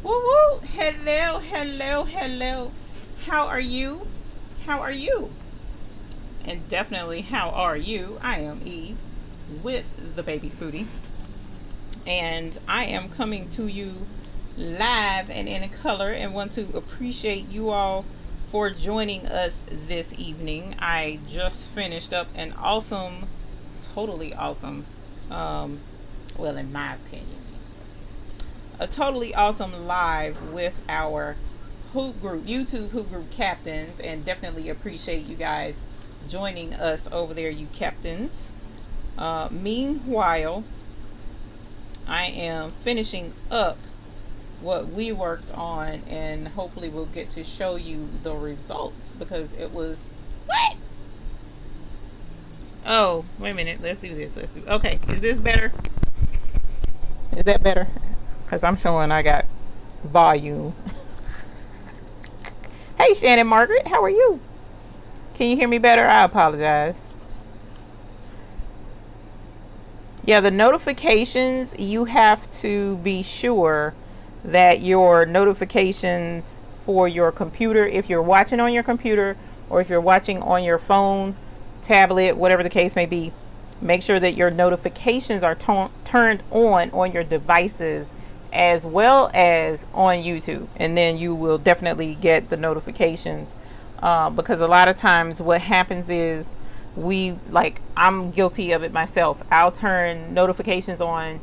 Woo woo! Hello, hello, hello. How are you? How are you? And definitely, how are you? I am Eve with the Baby's Booty, and I am coming to you live and in color, and want to appreciate you all for joining us this evening. I just finished up an awesome, totally awesome, well, in my opinion, a totally awesome live with our hoop group, YouTube hoop group captains, and definitely appreciate you guys joining us over there, you captains. Meanwhile, I am finishing up what we worked on, and hopefully we'll get to show you the results, because it was what? Oh, wait a minute. Let's do this. Okay. Is this better? Is that better? Because I'm showing I got volume. Hey, Shannon Margaret, how are you? Can you hear me better? I apologize. Yeah, the notifications, you have to be sure that your notifications for your computer, if you're watching on your computer or if you're watching on your phone, tablet, whatever the case may be, make sure that your notifications are turned on your devices as well as on YouTube, and then you will definitely get the notifications, because a lot of times what happens is I'm guilty of it myself. I'll turn notifications on,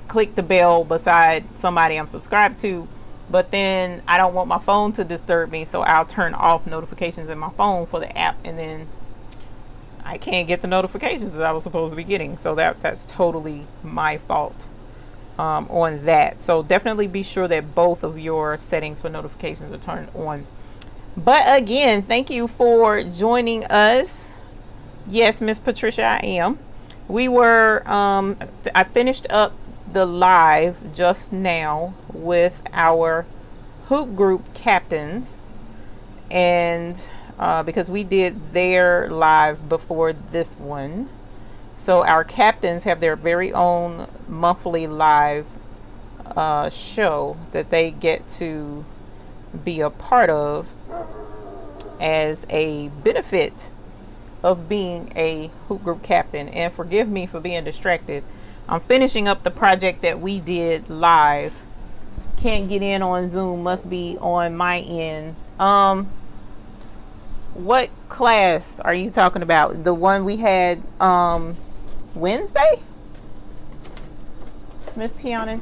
click the bell beside somebody I'm subscribed to, but then I don't want my phone to disturb me, so I'll turn off notifications in my phone for the app, and then I can't get the notifications that I was supposed to be getting. So that's totally my fault on that. So definitely be sure that both of your settings for notifications are turned on. But again, thank you for joining us. Yes, Miss Patricia, I am. We were I finished up the live just now with our hoop group captains, and because we did their live before this one, so our captains have their very own monthly live show that they get to be a part of as a benefit of being a hoop group captain. And forgive me for being distracted. I'm finishing up the project that we did live. Can't get in on Zoom, must be on my end. What class are you talking about? The one we had Wednesday, Miss Tiana?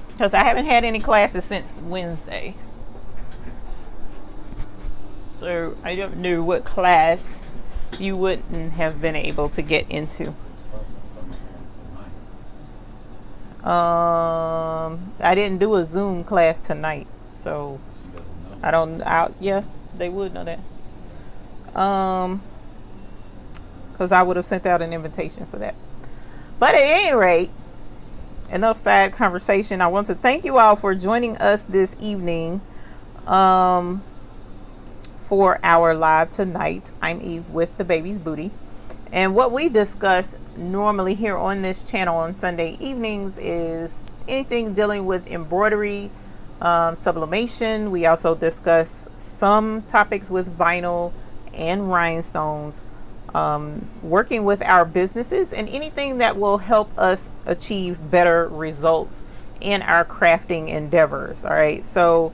Because I haven't had any classes since Wednesday, so I don't know what class you wouldn't have been able to get into. I didn't do a Zoom class tonight, so I don't. Yeah, they would know that. Because I would have sent out an invitation for that. But at any rate, enough side conversation. I want to thank you all for joining us this evening for our live tonight. I'm Eve with the Baby's Booty. And what we discuss normally here on this channel on Sunday evenings is anything dealing with embroidery, sublimation. We also discuss some topics with vinyl and rhinestones, working with our businesses, and anything that will help us achieve better results in our crafting endeavors. All right, so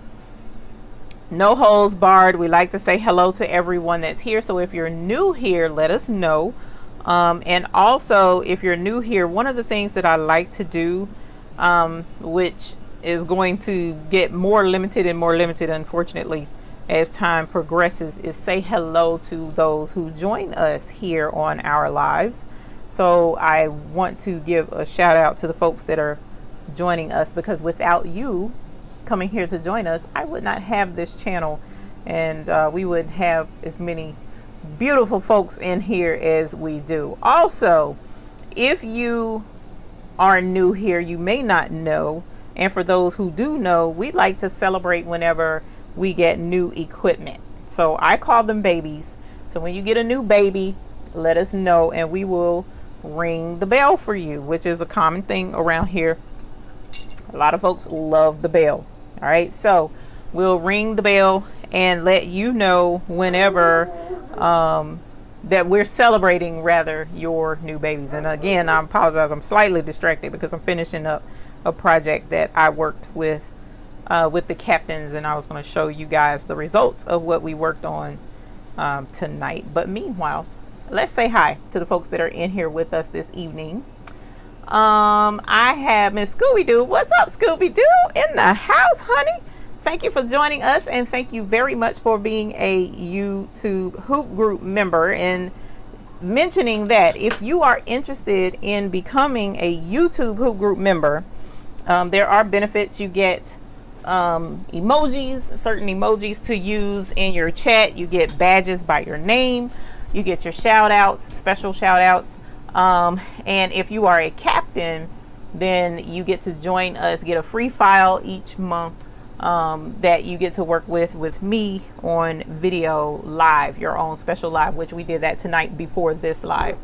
no holds barred. We like to say hello to everyone that's here. So if you're new here, let us know. And also, if you're new here, one of the things that I like to do, which is going to get more limited and more limited, unfortunately, as time progresses, is say hello to those who join us here on our lives. So I want to give a shout out to the folks that are joining us, because without you coming here to join us, I would not have this channel, and we would have as many beautiful folks in here as we do. Also, if you are new here, you may not know, and for those who do know, we like to celebrate whenever we get new equipment. So I call them babies. So when you get a new baby, let us know and we will ring the bell for you, which is a common thing around here. A lot of folks love the bell. All right, so we'll ring the bell and let you know whenever that we're celebrating rather your new babies. And again, I apologize, I'm slightly distracted because I'm finishing up a project that I worked with the captains, and I was going to show you guys the results of what we worked on tonight. But meanwhile, let's say hi to the folks that are in here with us this evening. I have Miss Scooby-Doo. What's up, Scooby-Doo? In the house, honey. Thank you for joining us, and thank you very much for being a YouTube Hoop Group member. And mentioning that if you are interested in becoming a YouTube Hoop Group member, there are benefits. You get emojis, certain emojis to use in your chat. You get badges by your name. You get your shout outs, special shout outs. And if you are a captain, then you get to join us, get a free file each month that you get to work with me on video live, your own special live, which we did that tonight before this live.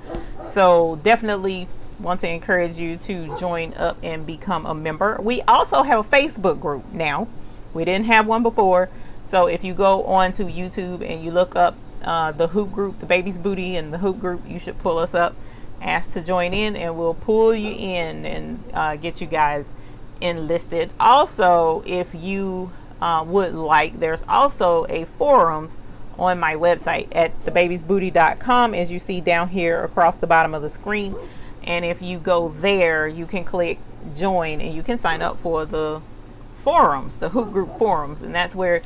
So definitely want to encourage you to join up and become a member. We also have a Facebook group now. We didn't have one before. So if you go on to YouTube and you look up the Hoop Group, the Baby's Booty and the Hoop Group, you should pull us up, ask to join in, and we'll pull you in and get you guys enlisted. Also, if you would like, there's also a forums on my website at thebabiesbooty.com, as you see down here across the bottom of the screen. And if you go there, you can click join and you can sign up for the forums, the Hoop Group forums. And that's where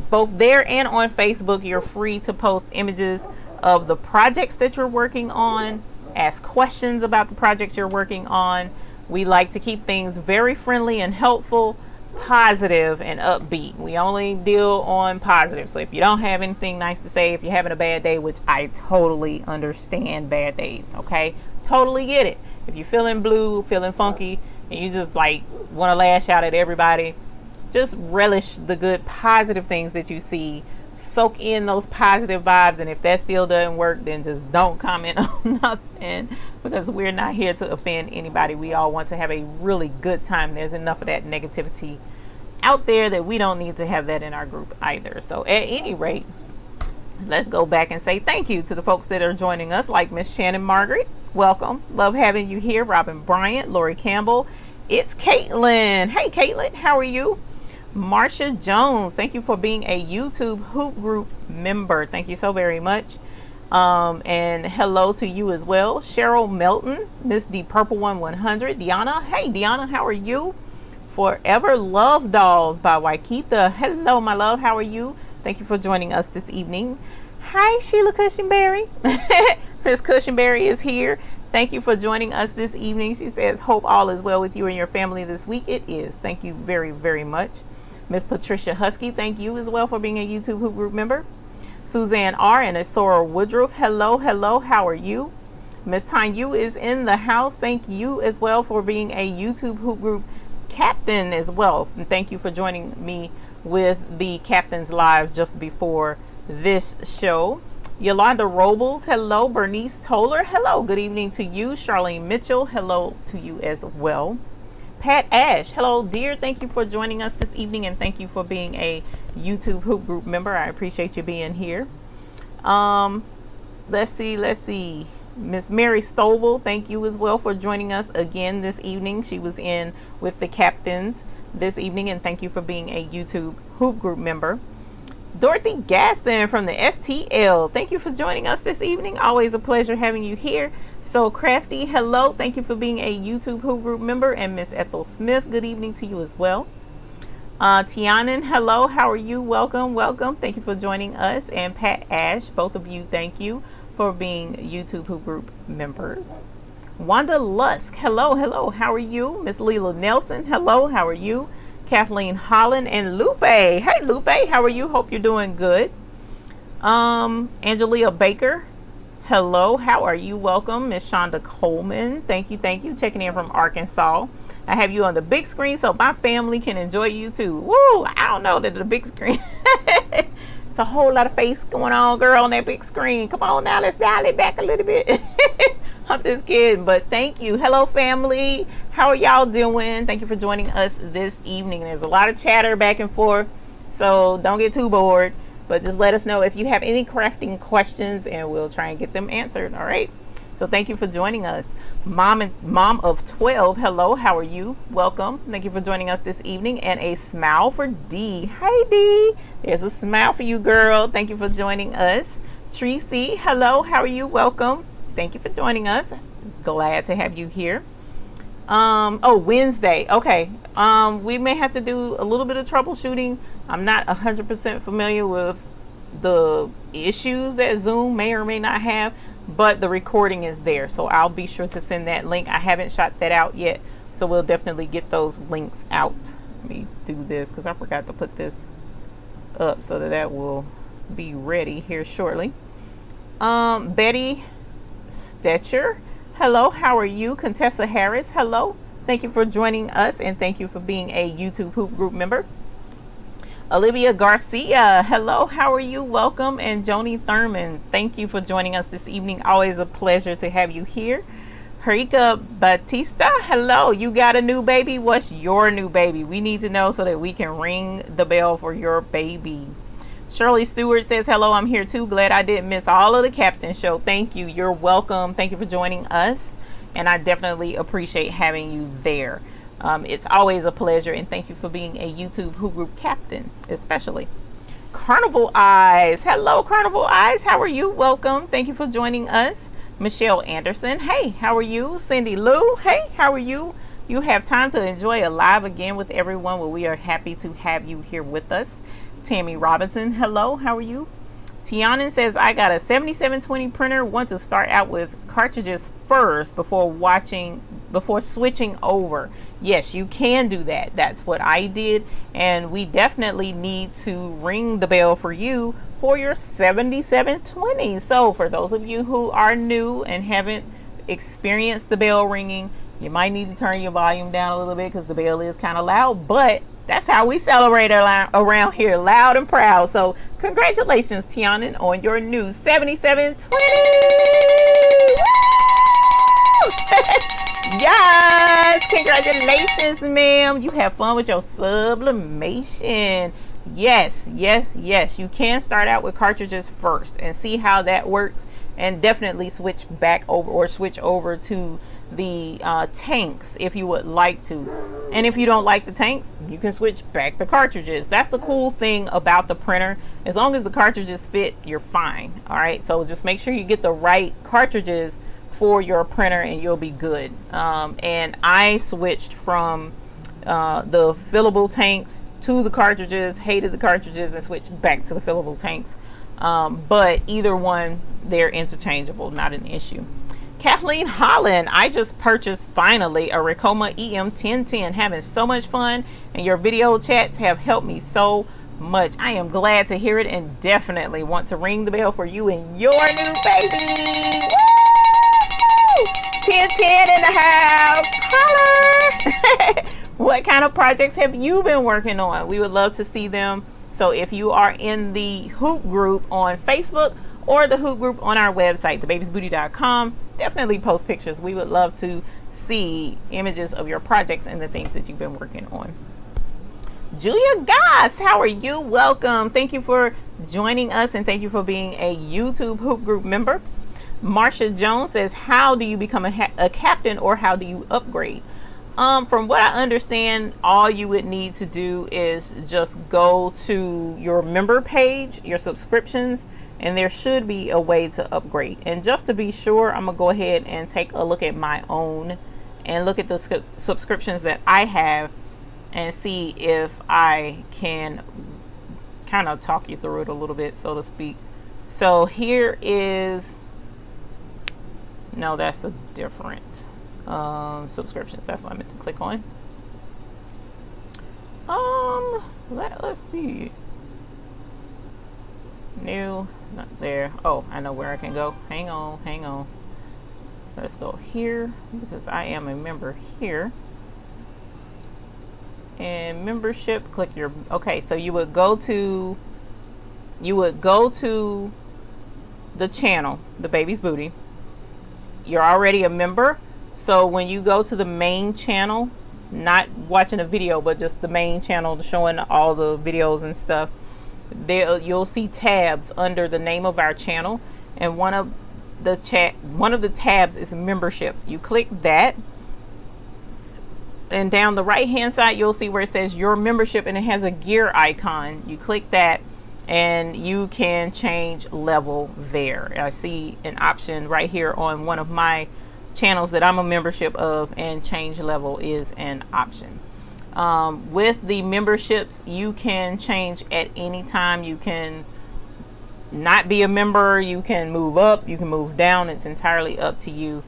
both there and on Facebook, you're free to post images of the projects that you're working on, ask questions about the projects you're working on. We like to keep things very friendly and helpful, positive and upbeat. We only deal on positive. So if you don't have anything nice to say, if you're having a bad day, which I totally understand bad days, okay? Totally get it. If you're feeling blue, feeling funky, and you just like want to lash out at everybody, just relish the good positive things that you see. Soak in those positive vibes, and if that still doesn't work, then just don't comment on nothing, because we're not here to offend anybody. We all want to have a really good time. There's enough of that negativity out there that we don't need to have that in our group either. So at any rate, let's go back and say thank you to the folks that are joining us, like Miss Shannon Margaret. Welcome, love having you here. Robin Bryant, Lori Campbell, it's Caitlin. Hey Caitlin, how are you? Marsha Jones, thank you for being a YouTube Hoop Group member. Thank you so very much. And hello to you as well. Cheryl Melton, Miss D Purple 100. Deanna, hey Deanna, how are you? Forever Love Dolls by Waikita. Hello, my love, how are you? Thank you for joining us this evening. Hi, Sheila Cushionberry. Miss Cushionberry is here. Thank you for joining us this evening. She says, hope all is well with you and your family this week. It is. Thank you very, very much. Miss Patricia Husky, thank you as well for being a YouTube Hoop Group member. Suzanne R. and Asora Woodruff, hello, hello, how are you? Miss Tanyu is in the house. Thank you as well for being a YouTube Hoop Group captain as well. And thank you for joining me with the Captains Live just before this show. Yolanda Robles, hello. Bernice Toller, hello. Good evening to you. Charlene Mitchell, hello to you as well. Pat Ash, hello dear, thank you for joining us this evening, and thank you for being a YouTube Hoop Group member. I appreciate you being here. Let's see. Miss Mary Stovall, thank you as well for joining us again this evening. She was in with the captains this evening, and thank you for being a YouTube Hoop Group member. Dorothy Gaston from the STL, thank you for joining us this evening. Always a pleasure having you here. So Crafty, hello, thank you for being a YouTube Hoop Group member. And Miss Ethel Smith, good evening to you as well. Tianan, hello, how are you? Welcome, welcome. Thank you for joining us. And Pat Ash, both of you, thank you for being YouTube Hoop Group members. Wanda Lusk, hello, hello, how are you? Miss Leela Nelson, hello, how are you? Kathleen Holland and Lupe. Hey Lupe, how are you? Hope you're doing good. Angelia Baker, hello, how are you? Welcome. Miss Shonda Coleman, thank you, checking in from Arkansas. I have you on the big screen so my family can enjoy you too. Woo, I don't know that the big screen. It's a whole lot of face going on, girl, on that big screen. Come on now, let's dial it back a little bit. I'm just kidding, but thank you. Hello, family. How are y'all doing? Thank you for joining us this evening. There's a lot of chatter back and forth, so don't get too bored, but just let us know if you have any crafting questions and we'll try and get them answered. All right. So thank you for joining us. Mom of 12, hello, how are you? Welcome. Thank you for joining us this evening. And a smile for D. Hi, D. There's a smile for you, girl. Thank you for joining us. Tracy, hello, how are you? Welcome. Thank you for joining us. Glad to have you here. Oh, Wednesday. Okay. We may have to do a little bit of troubleshooting. I'm not 100% familiar with the issues that Zoom may or may not have, but the recording is there, so I'll be sure to send that link. I haven't shot that out yet, so we'll definitely get those links out. Let me do this because I forgot to put this up so that will be ready here shortly. Betty Stetcher, hello, how are you? Contessa Harris, hello, thank you for joining us and thank you for being a YouTube Hoop Group member. Olivia Garcia, hello, how are you? Welcome. And Joni Thurman, thank you for joining us this evening. Always a pleasure to have you here. Harika Batista, hello, you got a new baby? What's your new baby? We need to know so that we can ring the bell for your baby. Shirley Stewart says, hello, I'm here too. Glad I didn't miss all of the Captain Show. Thank you. You're welcome. Thank you for joining us. And I definitely appreciate having you there. It's always a pleasure, and thank you for being a YouTube Hoop Group captain, especially. Carnival Eyes, hello, Carnival Eyes, how are you? Welcome, thank you for joining us. Michelle Anderson, hey, how are you? Cindy Lou, hey, how are you? You have time to enjoy a live again with everyone. Well, we are happy to have you here with us. Tammy Robinson, hello, how are you? Tianan says, I got a 7720 printer, want to start out with cartridges first before switching over. Yes, you can do that. That's what I did, and we definitely need to ring the bell for you for your 7720. So for those of you who are new and haven't experienced the bell ringing, you might need to turn your volume down a little bit because the bell is kind of loud, but that's how we celebrate around here, loud and proud. So congratulations, Tianan, on your new 7720. Yes, congratulations, ma'am. You have fun with your sublimation. Yes, yes, yes. You can start out with cartridges first and see how that works, and definitely switch back over or switch over to the tanks if you would like to. And if you don't like the tanks, you can switch back to cartridges. That's the cool thing about the printer. As long as the cartridges fit, you're fine. All right, so just make sure you get the right cartridges for your printer and you'll be good. And I switched from the fillable tanks to the cartridges, hated the cartridges, and switched back to the fillable tanks. But either one, they're interchangeable, not an issue. Kathleen Holland, I just purchased finally a Ricoma EM1010, having so much fun, and your video chats have helped me so much. I am glad to hear it and definitely want to ring the bell for you and your new baby. Woo! 1010 in the house. Holler! What kind of projects have you been working on? We would love to see them. So if you are in the Hoop group on Facebook or the Hoop group on our website, thebabiesbooty.com, definitely post pictures. We would love to see images of your projects and the things that you've been working on. Julia Goss, how are you? Welcome. Thank you for joining us and thank you for being a YouTube Hoop group member. Marsha Jones says, how do you become a captain, or how do you upgrade? From what I understand, all you would need to do is just go to your member page, your subscriptions, and there should be a way to upgrade. And just to be sure, I'm gonna go ahead and take a look at my own and look at the subscriptions that I have and see if I can kind of talk you through it a little bit, so to speak. So here is, no, that's a different subscriptions. That's what I meant to click on. Let's see. New, not there. Oh, I know where I can go. Hang on. Let's go here because I am a member here. And membership, click your, okay, so you would go to you would go to the channel, The Baby's Booty. You're already a member, so when you go to the main channel, not watching a video, but just the main channel showing all the videos and stuff, there you'll see tabs under the name of our channel, and one of the tabs is membership. You click that, and down the right hand side you'll see where it says your membership, and it has a gear icon. You click that and you can change level there. I see an option right here on one of my channels that I'm a membership of, and change level is an option. With the memberships, you can change at any time. You can not be a member, you can move up, you can move down. It's entirely up to you,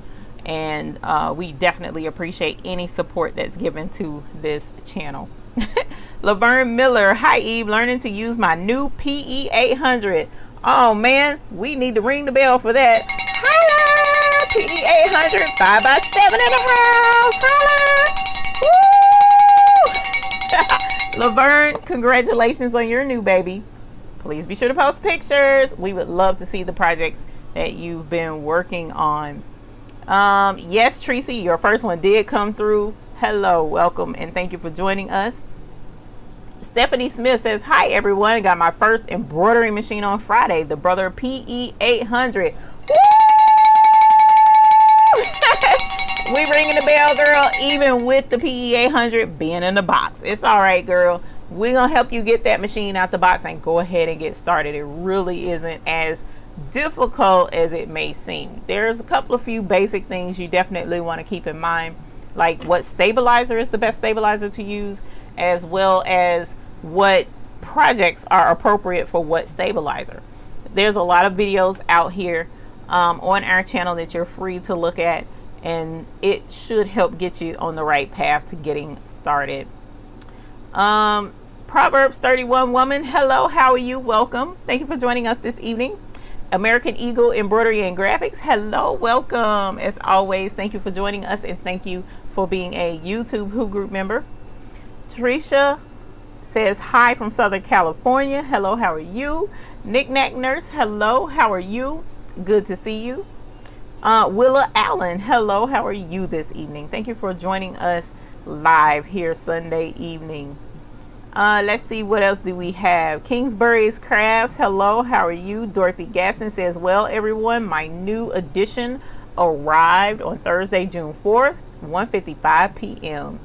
and we definitely appreciate any support that's given to this channel. Laverne Miller, hi Eve, learning to use my new PE 800. Oh man, we need to ring the bell for that. Holla! PE 800 5x7 in the house. Holla! Woo! Laverne, congratulations on your new baby. Please be sure to post pictures. We would love to see the projects that you've been working on. Yes, Tracy, your first one did come through. Hello, welcome, and thank you for joining us. Stephanie Smith says, hi everyone, got my first embroidery machine on Friday, the Brother PE 800. We ringing the bell, girl, even with the PE 800 being in the box. It's all right, girl. We're gonna help you get that machine out the box and go ahead and get started. It really isn't as difficult as it may seem. There's a couple of few basic things you definitely want to keep in mind, like what stabilizer is the best stabilizer to use, as well as what projects are appropriate for what stabilizer. There's a lot of videos out here on our channel that you're free to look at, and it should help get you on the right path to getting started. Proverbs 31 woman, hello, how are you? Welcome. Thank you for joining us this evening. American Eagle Embroidery and Graphics, hello, welcome. As always, thank you for joining us, and thank you for being a YouTube Who Group member. Tricia says hi from Southern California. Hello, how are you? Knick-Knack Nurse, hello, how are you? Good to see you. Willa Allen, hello, how are you this evening? Thank you for joining us live here Sunday evening. Let's see, what else do we have? Kingsbury's Crafts, hello, how are you? Dorothy Gaston says, well everyone, my new edition arrived on Thursday, June 4th, 1:55 p.m.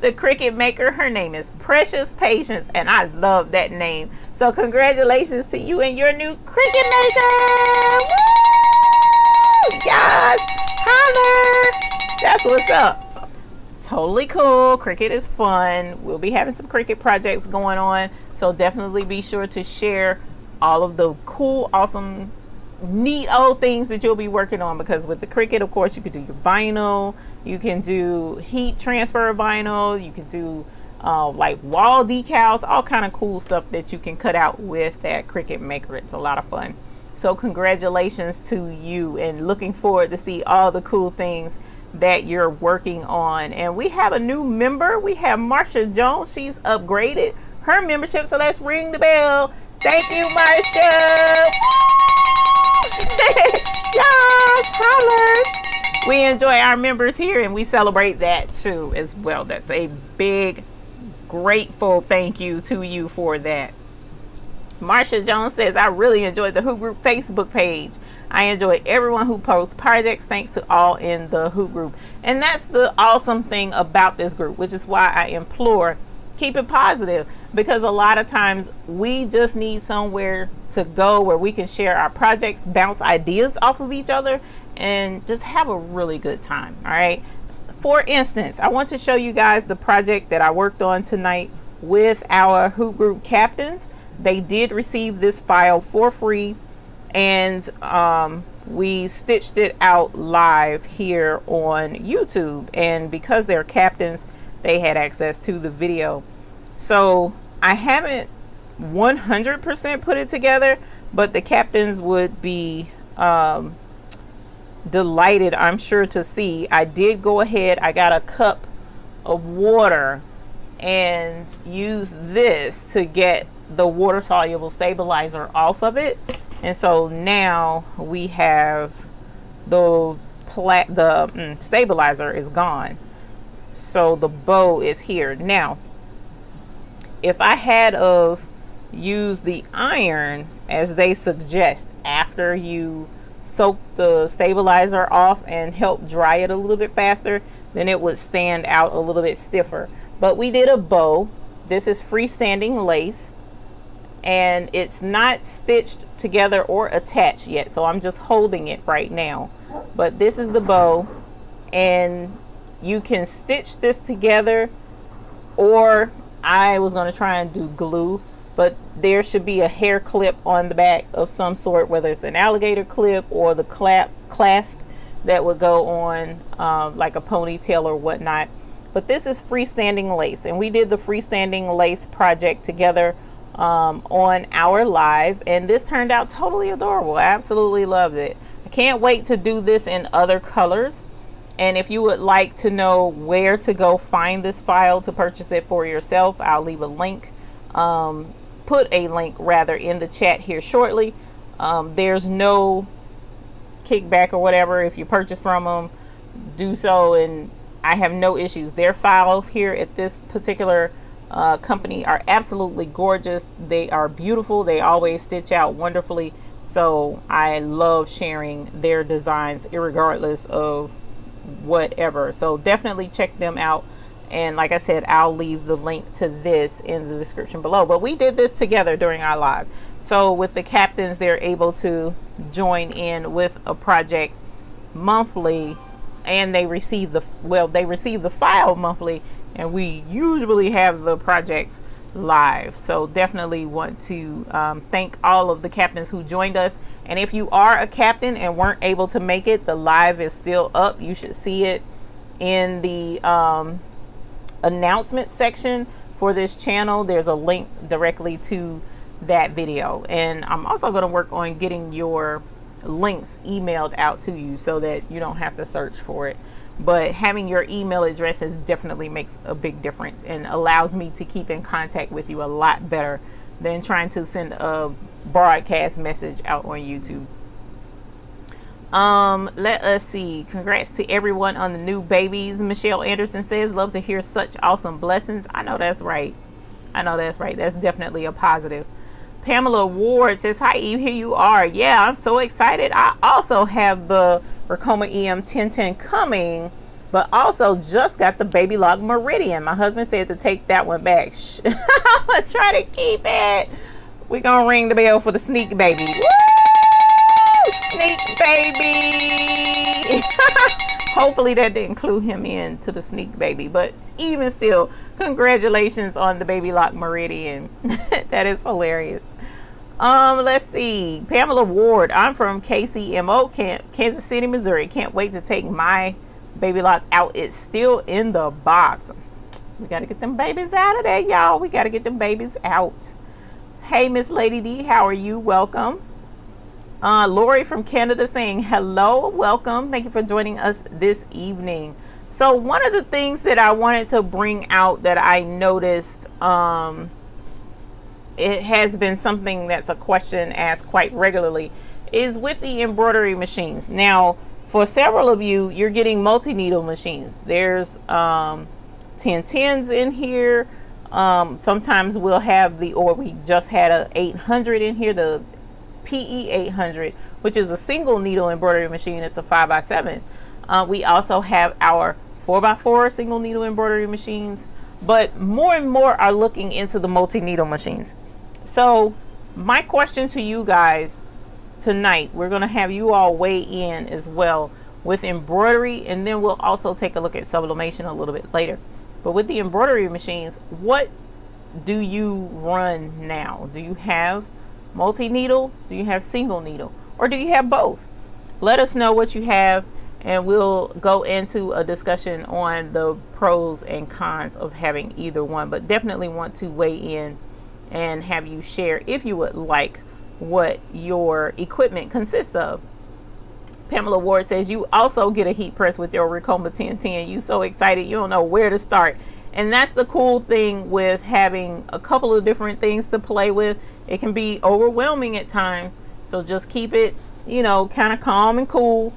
The Cricut maker, her name is Precious Patience, and I love that name. So congratulations to you and your new Cricut maker. Woo! Yes, holler. That's what's up. Totally cool. Cricut is fun. We'll be having some Cricut projects going on, so definitely be sure to share all of the cool, awesome, neat old things that you'll be working on, because with the Cricut, of course, you could do your vinyl, you can do heat transfer vinyl, you can do like wall decals, all kind of cool stuff that you can cut out with that Cricut maker. It's a lot of fun. So congratulations to you, and looking forward to see all the cool things that you're working on. And we have a new member. We have Marsha Jones. She's upgraded her membership, so let's ring the bell. Thank you, Marsha. Yes, holler. We enjoy our members here, and we celebrate that too as well. That's a big, grateful thank you to you for that. Marsha Jones says, I really enjoyed the Who Group Facebook page. I enjoy everyone who posts projects. Thanks to all in the Who Group. And that's the awesome thing about this group, which is why I implore, keep it positive, because a lot of times we just need somewhere to go where we can share our projects, bounce ideas off of each other, and just have a really good time. All right. For instance, I want to show you guys the project that I worked on tonight with our Who Group captains. They did receive this file for free, and we stitched it out live here on YouTube, and because they're captains, they had access to the video. So I haven't 100% put it together, but the captains would be delighted, I'm sure, to see. I did go ahead, I got a cup of water and use this to get the water soluble stabilizer off of it, and so now we have the stabilizer is gone, so the bow is here. Now if I had of used the iron as they suggest after you soak the stabilizer off and help dry it a little bit faster, then it would stand out a little bit stiffer. But we did a bow. This is freestanding lace, and it's not stitched together or attached yet, so I'm just holding it right now. But this is the bow, and you can stitch this together, or I was going to try and do glue, but there should be a hair clip on the back of some sort, whether it's an alligator clip or the clasp that would go on like a ponytail or whatnot. But this is freestanding lace, and we did the freestanding lace project together on our live, and this turned out totally adorable. I absolutely loved it. I can't wait to do this in other colors. And if you would like to know where to go find this file to purchase it for yourself, I'll leave a link, put a link rather, in the chat here shortly. There's no kickback or whatever. If you purchase from them, do so, and I have no issues. Their files here at this particular company are absolutely gorgeous. They are beautiful. They always stitch out wonderfully. So I love sharing their designs irregardless of whatever. So definitely check them out. And like I said, I'll leave the link to this in the description below. But we did this together during our live. So with the captains, they're able to join in with a project monthly, and they receive the file monthly, and we usually have the projects live. So definitely want to thank all of the captains who joined us. And if you are a captain and weren't able to make it, the live is still up. You should see it in the announcement section for this channel. There's a link directly to that video, and I'm also going to work on getting your links emailed out to you so that you don't have to search for it. But having your email addresses definitely makes a big difference and allows me to keep in contact with you a lot better than trying to send a broadcast message out on YouTube. Let us see. Congrats to everyone on the new babies. Michelle Anderson says, love to hear such awesome blessings. I know that's right. I know that's right. That's definitely a positive. Pamela Ward says, hi Eve, here you are. Yeah, I'm so excited. I also have the Ricoma EM 1010 coming, but also just got the Baby Lock Meridian. My husband said to take that one back. I'm gonna try to keep it. We're gonna ring the bell for the sneak baby. Woo! Sneak baby. Hopefully that didn't clue him in to the sneak baby, but even still, congratulations on the Baby Lock Meridian. That is hilarious. Let's see. Pamela Ward, I'm from KCMO, Kansas City, Missouri. Can't wait to take my Baby Lock out. It's still in the box. We got to get them babies out of there, y'all. We got to get them babies out. Hey, Miss Lady D, how are you? Welcome. Lori from Canada saying hello, welcome. Thank you for joining us this evening. So one of the things that I wanted to bring out that I noticed, it has been something that's a question asked quite regularly, is with the embroidery machines. Now, for several of you, you're getting multi-needle machines. There's 1010s in here. Sometimes we'll have we just had a 800 in here, the PE 800, which is a single needle embroidery machine. It's a 5x7. We also have our 4x4 single needle embroidery machines, but more and more are looking into the multi-needle machines. So my question to you guys tonight, we're going to have you all weigh in as well with embroidery, and then we'll also take a look at sublimation a little bit later. But with the embroidery machines, what do you run now? Do you have multi-needle? Do you have single needle? Or do you have both? Let us know what you have, and we'll go into a discussion on the pros and cons of having either one. But definitely want to weigh in and have you share, if you would like, what your equipment consists of. Pamela Ward says, you also get a heat press with your Ricoma 1010. You so excited you don't know where to start. And that's the cool thing with having a couple of different things to play with. It can be overwhelming at times. So just keep it, you know, kind of calm and cool.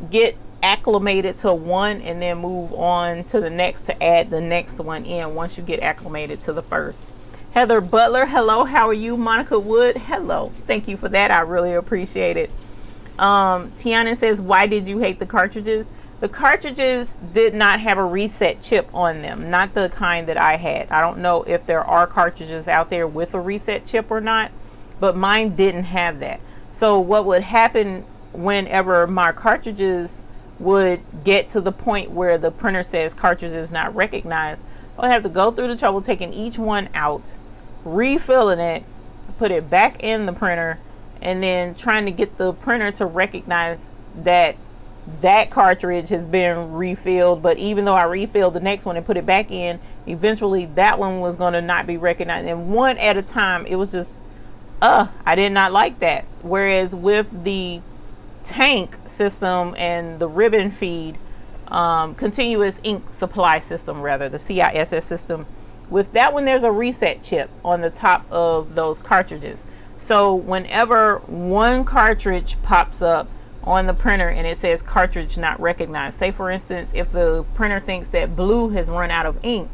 Get acclimated to one and then move on to the next to add the next one in once you get acclimated to the first. Heather Butler, hello, how are you? Monica Wood, hello. Thank you for that. I really appreciate it. Tiana says, why did you hate the cartridges? The cartridges did not have a reset chip on them, not the kind that I had. I don't know if there are cartridges out there with a reset chip or not, but mine didn't have that. So what would happen whenever my cartridges would get to the point where the printer says cartridges not recognized, I would have to go through the trouble taking each one out, refilling it, put it back in the printer, and then trying to get the printer to recognize that that cartridge has been refilled. But even though I refilled the next one and put it back in, eventually that one was going to not be recognized, and one at a time. It was just I did not like that. Whereas with the tank system and the ribbon feed, continuous ink supply system, rather, the CISS system, with that one there's a reset chip on the top of those cartridges. So whenever one cartridge pops up on the printer and it says cartridge not recognized, say for instance if the printer thinks that blue has run out of ink,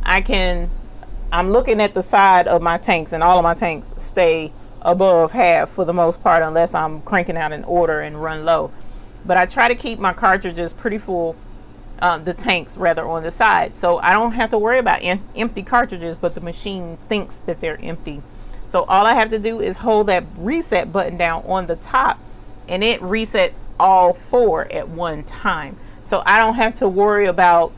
I'm looking at the side of my tanks, and all of my tanks stay above half for the most part unless I'm cranking out an order and run low. But I try to keep my cartridges pretty full, the tanks rather, on the side, so I don't have to worry about empty cartridges, but the machine thinks that they're empty. So all I have to do is hold that reset button down on the top and it resets all four at one time. So I don't have to worry about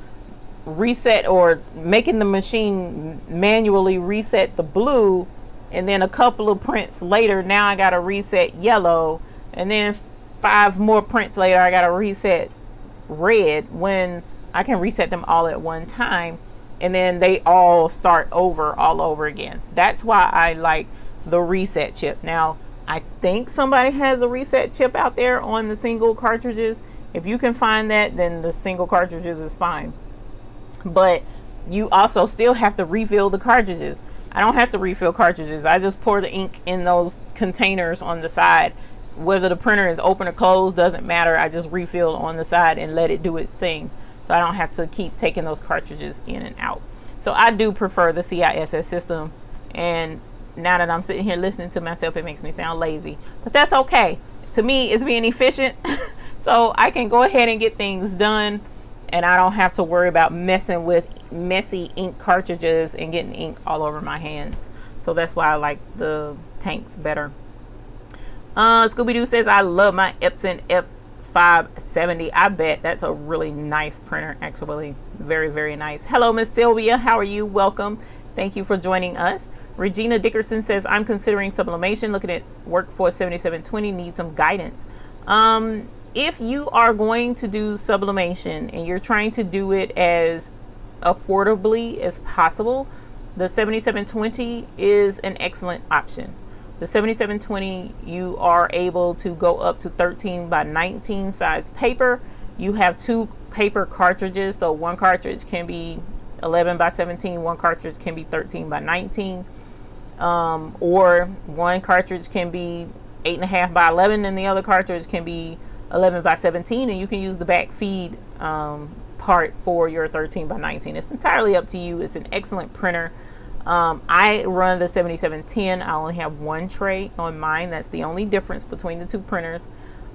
reset or making the machine manually reset the blue, and then a couple of prints later now I got to reset yellow, and then 5 more prints later I got to reset red, when I can reset them all at one time and then they all start over all over again. That's why I like the reset chip. Now I think somebody has a reset chip out there on the single cartridges. If you can find that, then the single cartridges is fine, but you also still have to refill the cartridges. I don't have to refill cartridges. I just pour the ink in those containers on the side. Whether the printer is open or closed doesn't matter. I just refill on the side and let it do its thing, so I don't have to keep taking those cartridges in and out. So I do prefer the CISS system, and now that I'm sitting here listening to myself, it makes me sound lazy, but that's okay. To me, it's being efficient. So I can go ahead and get things done, and I don't have to worry about messing with messy ink cartridges and getting ink all over my hands. So that's why I like the tanks better. Scooby-Doo says, I love my Epson F570. I bet that's a really nice printer, actually. Very, very nice. Hello, Miss Sylvia. How are you? Welcome. Thank you for joining us. Regina Dickerson says, I'm considering sublimation, looking at Workforce 7720, need some guidance. If you are going to do sublimation and you're trying to do it as affordably as possible, the 7720 is an excellent option. The 7720, you are able to go up to 13 by 19 size paper. You have 2 paper cartridges, so one cartridge can be 11 by 17, one cartridge can be 13 by 19, or one cartridge can be 8.5 by 11 and the other cartridge can be 11 by 17, and you can use the back feed part for your 13 by 19. It's entirely up to you. It's an excellent printer. I run the 7710. I only have one tray on mine. That's the only difference between the two printers,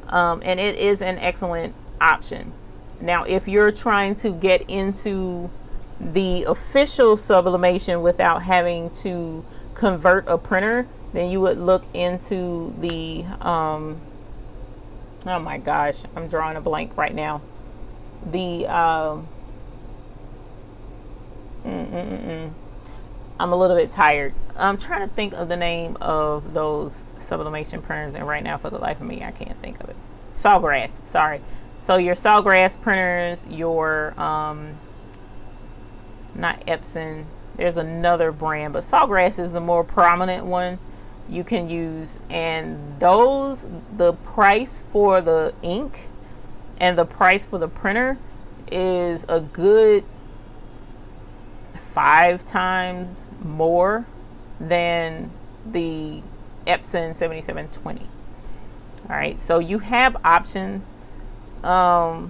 and it is an excellent option. Now if you're trying to get into the official sublimation without having to convert a printer, then you would look into the oh my gosh, I'm drawing a blank right now. The I'm a little bit tired. I'm trying to think of the name of those sublimation printers, and right now for the life of me I can't think of it. Sawgrass, sorry. So your Sawgrass printers, your not Epson, there's another brand, but Sawgrass is the more prominent one you can use, and those, the price for the ink and the price for the printer is a good 5 times more than the Epson 7720. All right, so you have options. The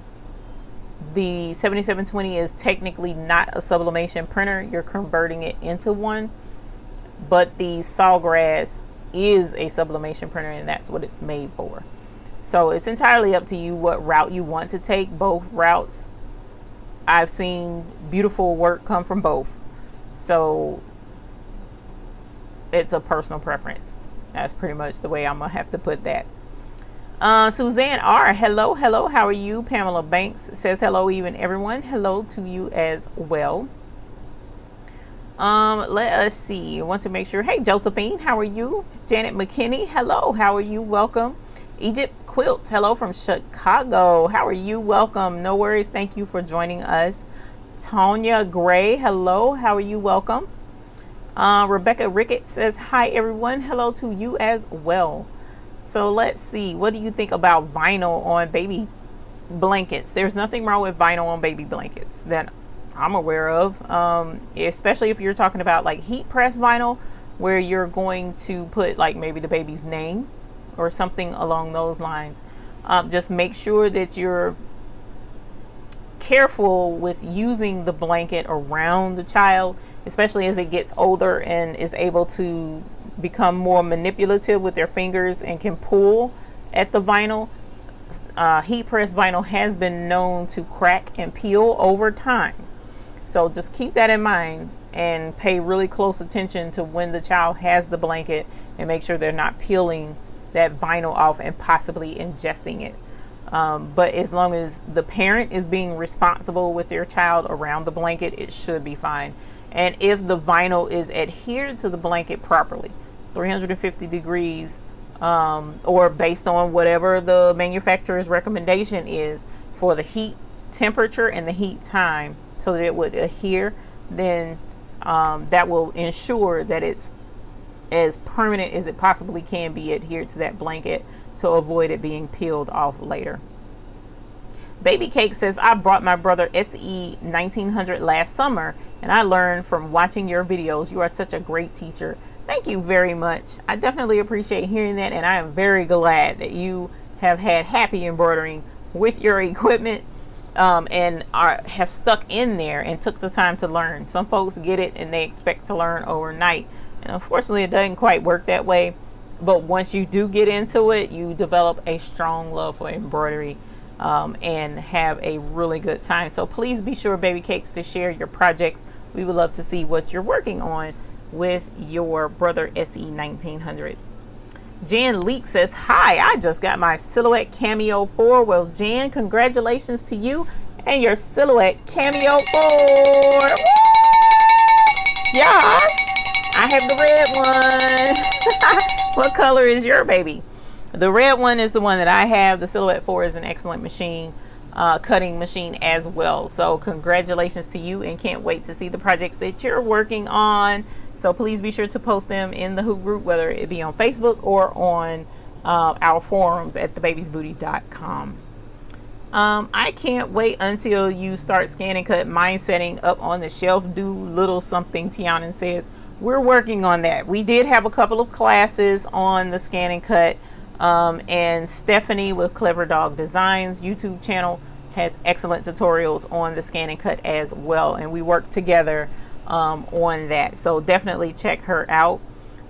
7720 is technically not a sublimation printer. You're converting it into one, but the Sawgrass is a sublimation printer, and that's what it's made for. So it's entirely up to you what route you want to take. Both routes, I've seen beautiful work come from both. So it's a personal preference. That's pretty much the way I'm gonna have to put that. Suzanne R, hello, how are you? Pamela Banks says hello, even everyone. Hello to you as well. Let us see. I want to make sure. Hey, Josephine, how are you? Janet McKinney, hello, how are you? Welcome. Egypt Quilts, hello from Chicago. How are you? Welcome. No worries. Thank you for joining us. Tonya Gray, hello, how are you? Welcome. Rebecca Rickett says hi, everyone. Hello to you as well. So let's see. What do you think about vinyl on baby blankets? There's nothing wrong with vinyl on baby blankets that I'm aware of, especially if you're talking about like heat press vinyl, where you're going to put like maybe the baby's name or something along those lines. Just make sure that you're careful with using the blanket around the child, especially as it gets older and is able to become more manipulative with their fingers and can pull at the vinyl. Heat press vinyl has been known to crack and peel over time. So just keep that in mind and pay really close attention to when the child has the blanket, and make sure they're not peeling that vinyl off and possibly ingesting it. But as long as the parent is being responsible with their child around the blanket, it should be fine. And if the vinyl is adhered to the blanket properly, 350 degrees, or based on whatever the manufacturer's recommendation is for the heat temperature and the heat time, so that it would adhere, then that will ensure that it's as permanent as it possibly can be adhered to that blanket, to avoid it being peeled off later. Baby Cake says, I brought my brother SE 1900 last summer, and I learned from watching your videos. You are such a great teacher. Thank you very much. I definitely appreciate hearing that, and I am very glad that you have had happy embroidering with your equipment, and have stuck in there and took the time to learn. Some folks get it and they expect to learn overnight, and unfortunately it doesn't quite work that way. But once you do get into it, you develop a strong love for embroidery, and have a really good time. So please be sure, Baby Cakes, to share your projects. We would love to see what you're working on with your brother SE 1900. Jan Leek says, hi, I just got my Silhouette Cameo 4. Well, Jan, congratulations to you and your Silhouette Cameo 4. Woo! Yes, I have the red one. What color is your baby? The red one is the one that I have. The Silhouette 4 is an excellent machine, cutting machine as well. So congratulations to you, and can't wait to see the projects that you're working on. So please be sure to post them in the Hoop group, whether it be on Facebook or on our forums at thebabiesbooty.com. I can't wait until you start Scan and Cut. Mine setting up on the shelf. Do little something, Tianan says. We're working on that. We did have a couple of classes on the Scan and Cut, and Stephanie with Clever Dog Designs YouTube channel has excellent tutorials on the Scan and Cut as well, and we work together on that. So definitely check her out.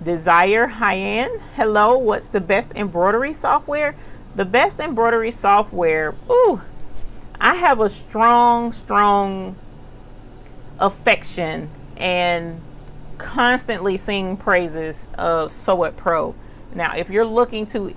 Desire Hyan, hello, what's the best embroidery software? The best embroidery software, ooh, I have a strong affection and constantly sing praises of Sew It Pro. Now, if you're looking to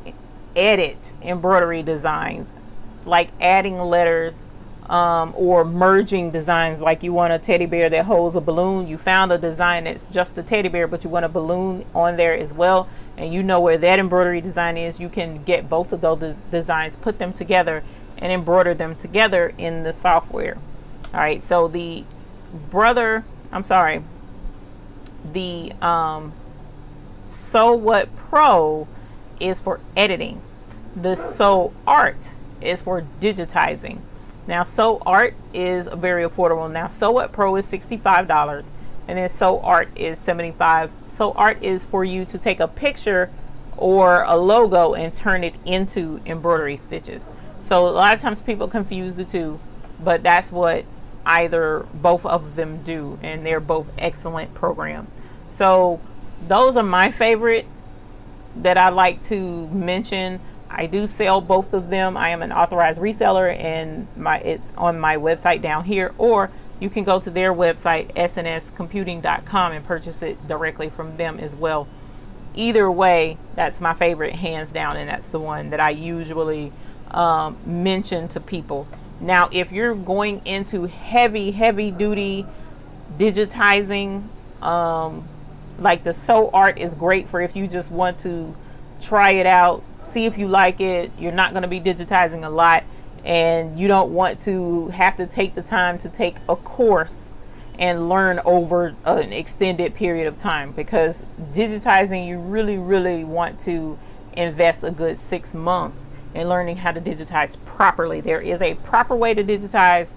edit embroidery designs, like adding letters, or merging designs, like you want a teddy bear that holds a balloon, you found a design that's just a teddy bear, but you want a balloon on there as well, and you know where that embroidery design is, you can get both of those designs, put them together, and embroider them together in the software. All right, so the Sew What Pro is for editing. The Sew Art is for digitizing. Now, Sew Art is very affordable. Now, Sew What Pro is $65, And then Sew Art is $75. Sew Art is for you to take a picture or a logo and turn it into embroidery stitches. So a lot of times people confuse the two, but that's what both of them do, and they're both excellent programs. So those are my favorite that I like to mention. I do sell both of them. I am an authorized reseller, and it's on my website down here, or you can go to their website, snscomputing.com, and purchase it directly from them as well. Either way, that's my favorite, hands down, and that's the one that I usually mention to people. Now, if you're going into heavy duty digitizing, like the Sew Art is great for if you just want to try it out, see if you like it. You're not going to be digitizing a lot, and you don't want to have to take the time to take a course and learn over an extended period of time, because digitizing, you really want to invest a good 6 months in learning how to digitize properly. There is a proper way to digitize,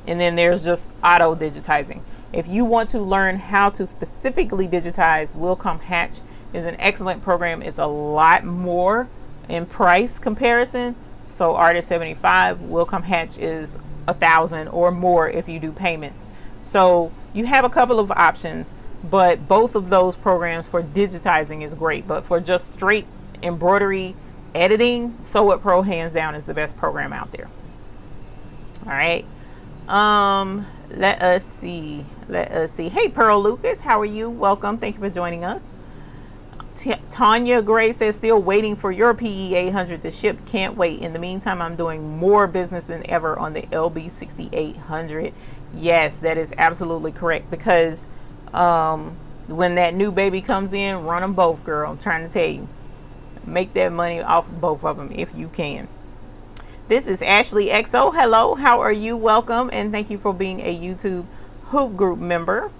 and then there's just auto digitizing. If you want to learn how to specifically digitize, Willcom Hatch is an excellent program. It's a lot more in price comparison. So Art is $75, Willcom Hatch is $1,000 or more if you do payments. So you have a couple of options, but both of those programs for digitizing is great. But for just straight embroidery editing, Sew It Pro hands down is the best program out there. All right. Let us see. Hey, Pearl Lucas, how are you? Welcome. Thank you for joining us. Tanya Gray says, still waiting for your PE 800 to ship. Can't wait. In the meantime, I'm doing more business than ever on the LB 6800. Yes, that is absolutely correct, because when that new baby comes in, run them both, girl. I'm trying to tell you, make that money off of both of them if you can. This is Ashley XO. Hello, how are you? Welcome, and thank you for being a YouTube Hoop Group member.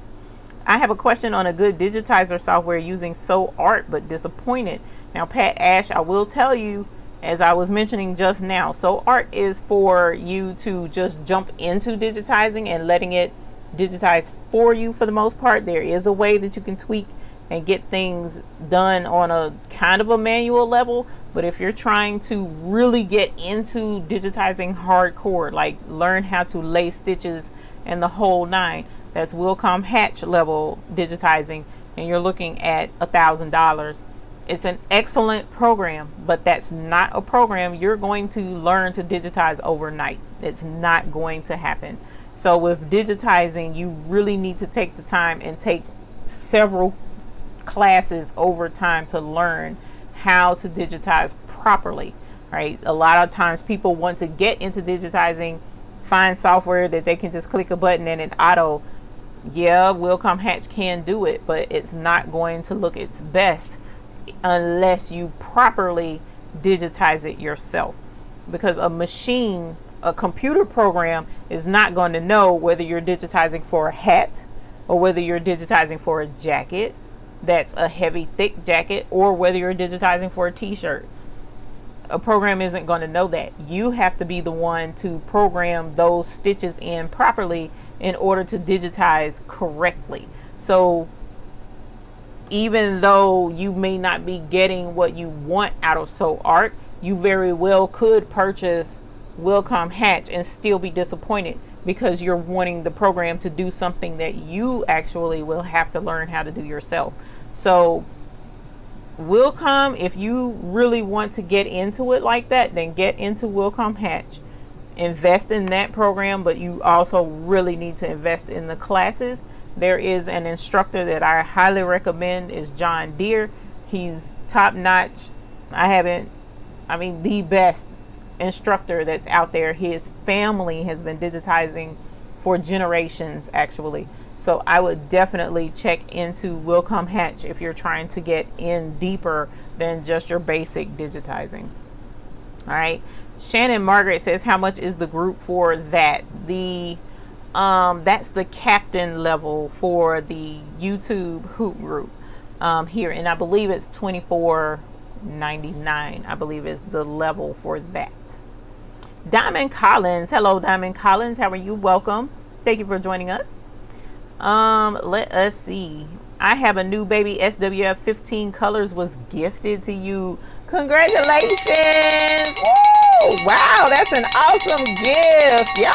I have a question on a good digitizer software using Sew Art, but disappointed. Now, Pat Ash, I will tell you, as I was mentioning just now, Sew Art is for you to just jump into digitizing and letting it digitize for you for the most part. There is a way that you can tweak and get things done on a kind of a manual level, but if you're trying to really get into digitizing hardcore, like learn how to lay stitches and the whole nine, that's Willcom Hatch level digitizing, and you're looking at $1,000. It's an excellent program, but that's not a program you're going to learn to digitize overnight. It's not going to happen. So with digitizing, you really need to take the time and take several classes over time to learn how to digitize properly, right? A lot of times people want to get into digitizing, find software that they can just click a button and it auto. Yeah, Willcom Hatch can do it, but it's not going to look its best unless you properly digitize it yourself, because a computer program is not going to know whether you're digitizing for a hat or whether you're digitizing for a jacket that's a heavy thick jacket, or whether you're digitizing for a t-shirt. A program isn't going to know that. You have to be the one to program those stitches in properly in order to digitize correctly. So even though you may not be getting what you want out of Sew Art, you very well could purchase Willcom Hatch and still be disappointed, because you're wanting the program to do something that you actually will have to learn how to do yourself. So Willcom, if you really want to get into it like that, then get into Willcom Hatch. Invest in that program, but you also really need to invest in the classes. There is an instructor that I highly recommend, is John Deere. He's top notch. The best instructor that's out there. His family has been digitizing for generations, actually. So I would definitely check into Willcom Hatch if you're trying to get in deeper than just your basic digitizing. All right. Shannon Margaret says, how much is the group for that? That's the captain level for the YouTube Hoop Group here, and I believe it's $24.99. I believe is the level for that. Diamond Collins, hello Diamond Collins, how are you? Welcome. Thank you for joining us. Let us see. I have a new baby. SWF 15 colors was gifted to you. Congratulations. Woo! Wow, that's an awesome gift, y'all.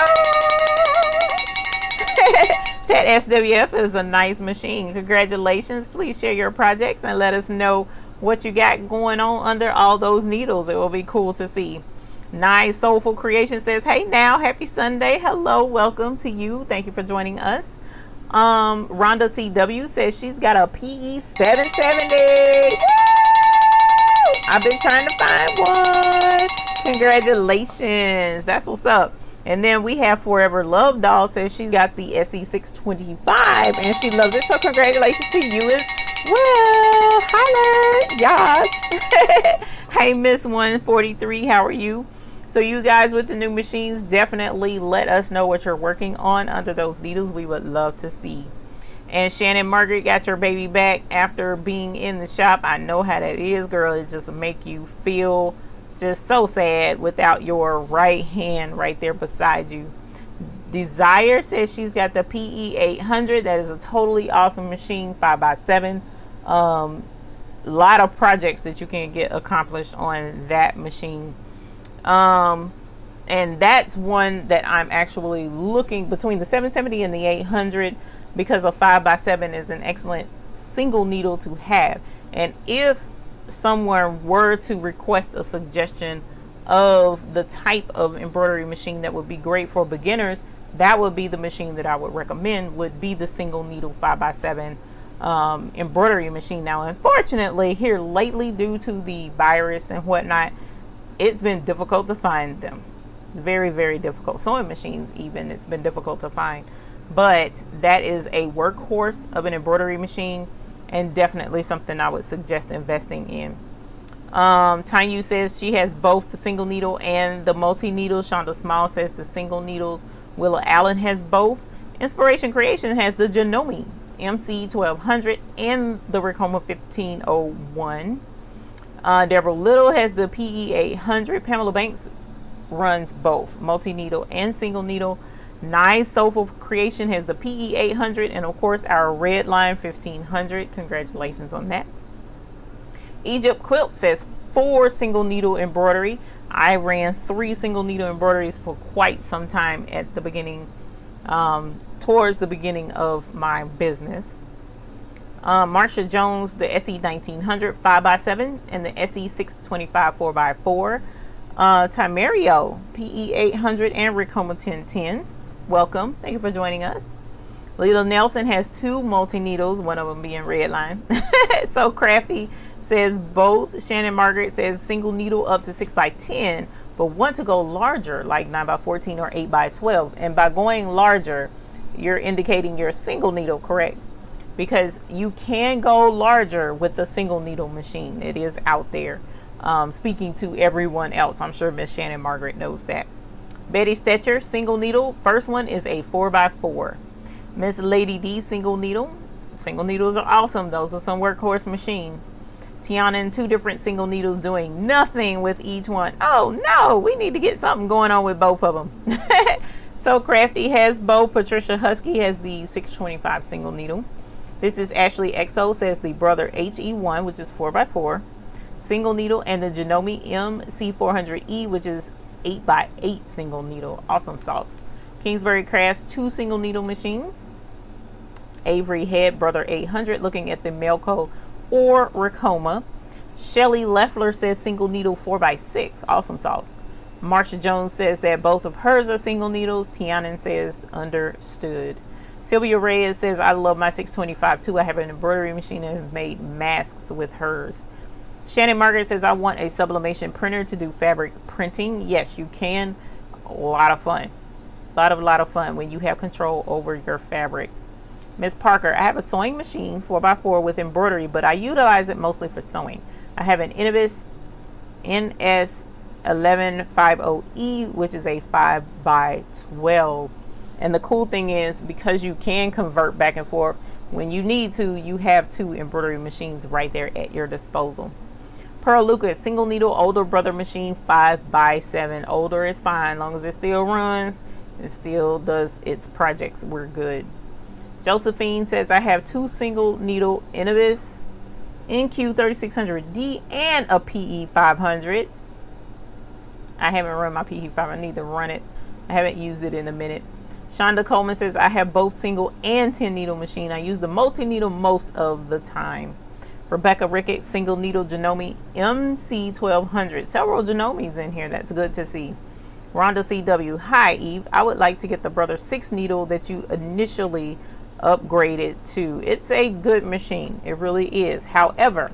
That SWF is a nice machine. Congratulations. Please share your projects and let us know what you got going on under all those needles. It will be cool to see. Nice Soulful Creation says, hey now, happy Sunday. Hello, welcome to you. Thank you for joining us. Rhonda CW says she's got a PE 770. Woo! I've been trying to find one. Congratulations. That's what's up. And then we have Forever Love Doll says she's got the SE 625 and she loves it. So congratulations to you as well. Holla. Yes. Hey, Miss 143, how are you? So you guys with the new machines, definitely let us know what you're working on under those needles. We would love to see. And Shannon Margaret got your baby back after being in the shop. I know how that is, girl. It just make you feel just so sad without your right hand right there beside you. Desire says she's got the PE 800. That is a totally awesome machine, 5x7. Lot of projects that you can get accomplished on that machine. And that's one that I'm actually looking between the 770 and the 800 because a 5x7 is an excellent single needle to have. And if someone were to request a suggestion of the type of embroidery machine that would be great for beginners, that would be the machine that I would recommend, would be the single needle 5x7 embroidery machine. Now, unfortunately, here lately, due to the virus and whatnot, it's been difficult to find them. Very, very difficult. Sewing machines, even, it's been difficult to find. But that is a workhorse of an embroidery machine and definitely something I would suggest investing in. Tanyu says she has both the single needle and the multi-needle. Shonda Small says the single needles. Willa Allen has both. Inspiration Creation has the Janome MC 1200 and the Ricoma 1501. Deborah Little has the PE 800. Pamela Banks runs both multi-needle and single needle. Nice Soulful Creation has the PE 800 and of course our Red Line 1500. Congratulations on that. Egypt Quilt says 4 single needle embroidery. I ran 3 single needle embroideries for quite some time at the beginning, towards the beginning of my business. Marsha Jones, the SE 1900 5x7 and the SE 625 4x4. Timerio, PE 800 and Ricoma 1010. Welcome. Thank you for joining us. Lila Nelson has 2 multi-needles, one of them being Red Line. So Crafty says both. Shannon Margaret says single needle up to 6x10, but want to go larger, like 9x14 or 8x12. And by going larger, you're indicating your single needle, correct? Because you can go larger with the single needle machine. It is out there. Speaking to everyone else, I'm sure Miss Shannon Margaret knows that. Betty Stetcher, single needle. First one is a 4x4. Miss Lady D, single needle. Single needles are awesome. Those are some workhorse machines. Tiana and 2 different single needles doing nothing with each one. Oh no, we need to get something going on with both of them. So Crafty has both. Patricia Husky has the 625 single needle. This is Ashley XO says the Brother HE1, which is 4x4 single needle, and the Janome MC400E, which is 8x8 single needle. Awesome sauce. Kingsbury Crafts 2 single needle machines. Avery Head, Brother 800, looking at the Melco or Ricoma. Shelly Leffler says single needle 4x6. Awesome sauce. Marsha Jones says that both of hers are single needles. Tianan says understood. Sylvia Reyes says I love my 625 too. I have an embroidery machine and have made masks with hers. Shannon Margaret says I want a sublimation printer to do fabric printing. Yes, you can. A lot of fun. A lot of fun when you have control over your fabric. Miss Parker, I have a sewing machine 4x4 with embroidery, but I utilize it mostly for sewing. I have an Innovis NS1150E, which is a 5x12. And the cool thing is, because you can convert back and forth when you need to, you have 2 embroidery machines right there at your disposal. Pearl Lucas, single needle older brother machine 5x7. Older is fine, long as it still runs, it still does its projects, we're good. Josephine says, I have 2 single needle Innovis NQ 3600D and a PE 500. I haven't run my PE 500. I need to run it. I haven't used it in a minute. Shonda Coleman says, I have both single and 10 needle machine. I use the multi-needle most of the time. Rebecca Ricketts, single needle Janome MC 1200. Several Janomes in here. That's good to see. Rhonda CW, hi Eve. I would like to get the Brother 6 needle that you initially upgraded to. It's a good machine. It really is. However,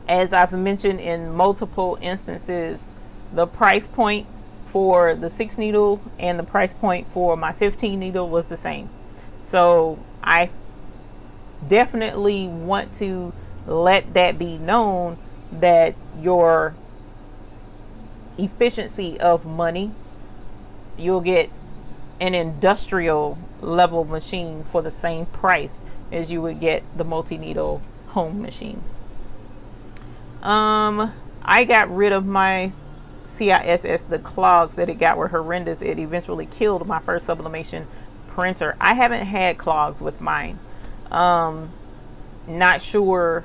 as I've mentioned in multiple instances, the price point for the 6 needle and the price point for my 15 needle was the same. So I definitely want to let that be known, that your efficiency of money, you'll get an industrial level machine for the same price as you would get the multi-needle home machine. I got rid of my CISS. The clogs that it got were horrendous. It eventually killed my first sublimation printer. I haven't had clogs with mine. Not sure,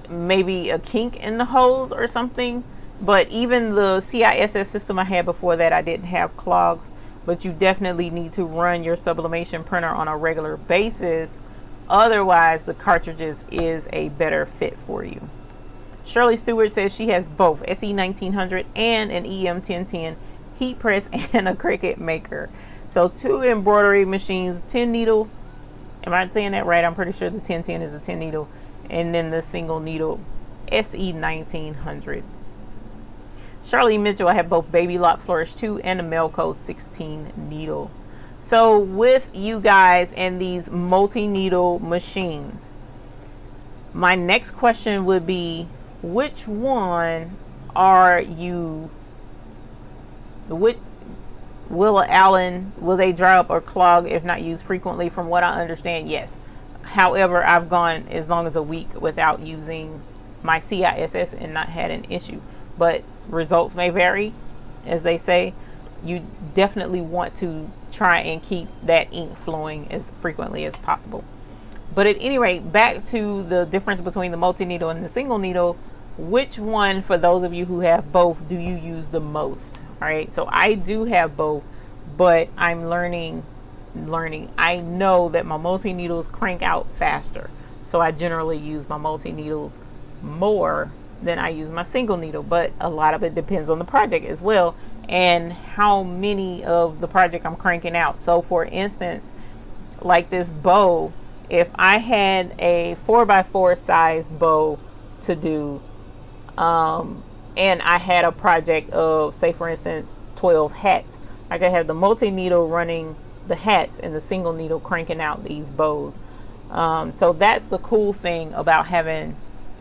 maybe a kink in the hose or something, but even the CISS system I had before that, I didn't have clogs. But you definitely need to run your sublimation printer on a regular basis, otherwise the cartridges is a better fit for you. Shirley Stewart says she has both SE 1900 and an EM 1010 heat press and a Cricut maker. So 2 embroidery machines, 10 needle. Am I saying that right? I'm pretty sure the 1010 is a 10 needle, and then the single needle SE 1900. Shirley Mitchell, I have both Baby Lock Flourish 2 and a Melco 16 needle. So with you guys and these multi-needle machines, my next question would be, which one are you, will Allen, will they dry up or clog if not used frequently? From what I understand, yes. However, I've gone as long as a week without using my CISS and not had an issue. But results may vary, as they say. You definitely want to try and keep that ink flowing as frequently as possible. But at any rate, back to the difference between the multi-needle and the single needle. Which one, for those of you who have both, do you use the most? All right, so I do have both, but I'm learning. I know that my multi-needles crank out faster, so I generally use my multi-needles more than I use my single needle. But a lot of it depends on the project as well, and how many of the project I'm cranking out. So for instance, like this bow, if I had a 4x4 size bow to do, and I had a project of, say for instance, 12 hats, I could have the multi-needle running the hats and the single needle cranking out these bows. So that's the cool thing about having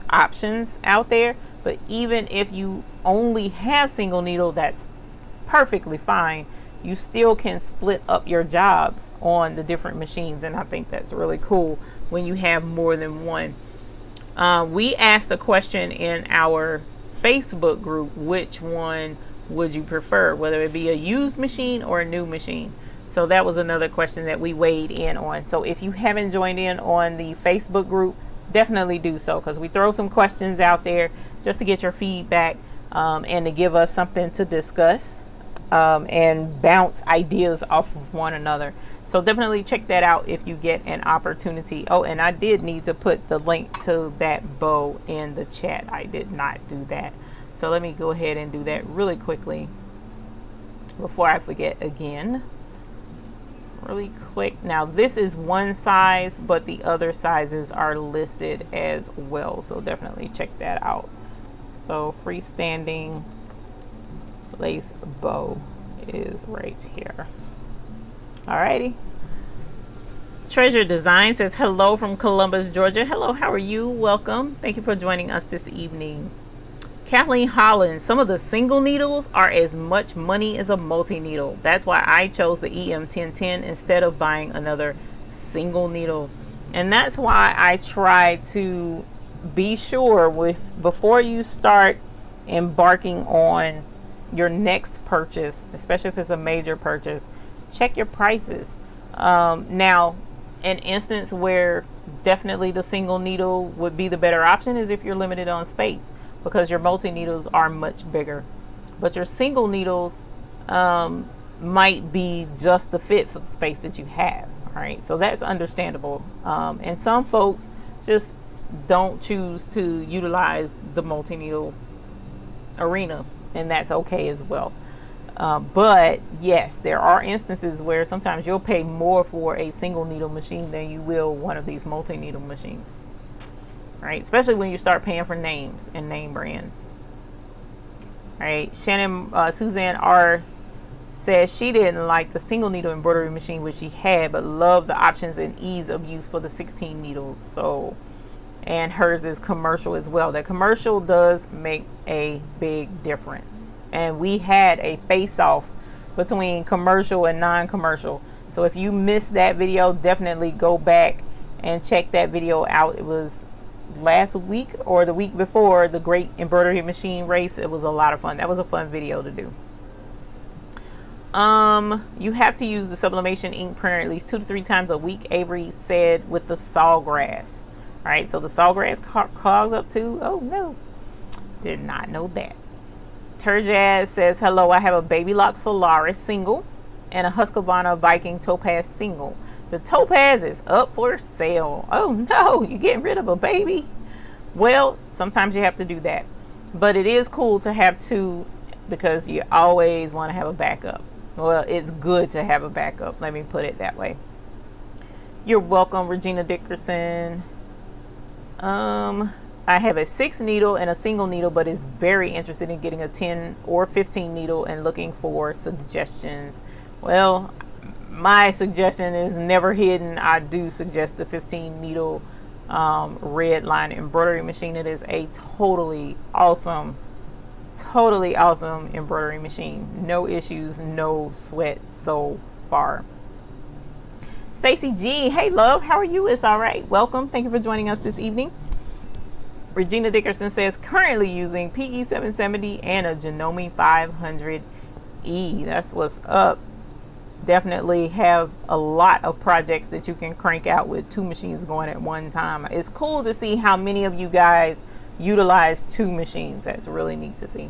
options out there. But even if you only have single needle, that's perfectly fine. You still can split up your jobs on the different machines, and I think that's really cool when you have more than one. We asked a question in our Facebook group, which one would you prefer, whether it be a used machine or a new machine? So that was another question that we weighed in on. So if you haven't joined in on the Facebook group, definitely do so, because we throw some questions out there just to get your feedback, and to give us something to discuss, and bounce ideas off of one another. So definitely check that out if you get an opportunity. Oh, and I did need to put the link to that bow in the chat. I did not do that. So let me go ahead and do that really quickly before I forget again. Really quick. Now this is one size, but the other sizes are listed as well. So definitely check that out. So freestanding lace bow is right here. Alrighty. Treasure Design says hello from Columbus, Georgia. Hello, how are you? Welcome. Thank you for joining us this evening. Kathleen Holland, some of the single needles are as much money as a multi-needle. That's why I chose the EM 1010 instead of buying another single needle. And that's why I try to be sure before you start embarking on your next purchase, especially if it's a major purchase, check your prices. Now, an instance where definitely the single needle would be the better option is if you're limited on space, because your multi needles are much bigger, but your single needles might be just the fit for the space that you have. All right, so that's understandable. And some folks just don't choose to utilize the multi needle arena, and that's okay as well. But yes, there are instances where sometimes you'll pay more for a single needle machine than you will one of these multi needle machines, right? Especially when you start paying for names and name brands. All right, Suzanne R says she didn't like the single needle embroidery machine which she had, but loved the options and ease of use for the 16 needles. So, and hers is commercial as well. The commercial does make a big difference. And we had a face-off between commercial and non-commercial. So if you missed that video, definitely go back and check that video out. It was last week or the week before the Great Embroidery Machine Race. It was a lot of fun. That was a fun video to do. You have to use the Sublimation ink printer at least 2 to 3 times a week, Avery said, with the sawgrass. All right, so the sawgrass clogs up too. Oh no, did not know that. Turjaz says, hello, I have a Baby Lock Solaris single and a Husqvarna Viking Topaz single. The Topaz is up for sale. Oh no, you're getting rid of a baby? Well, sometimes you have to do that. But it is cool to have 2 because you always want to have a backup. Well, it's good to have a backup. Let me put it that way. You're welcome, Regina Dickerson. I have a 6 needle and a single needle, but is very interested in getting a 10 or 15 needle and looking for suggestions. Well, my suggestion is never hidden. I do suggest the 15 needle red line embroidery machine. It is a totally awesome embroidery machine. No issues, no sweat so far. Stacy G, hey love, how are you? It's all right. Welcome. Thank you for joining us this evening. Regina Dickerson says currently using PE 770 and a Janome 500E. That's what's up. Definitely have a lot of projects that you can crank out with 2 machines going at one time. It's cool to see how many of you guys utilize 2 machines. That's really neat to see.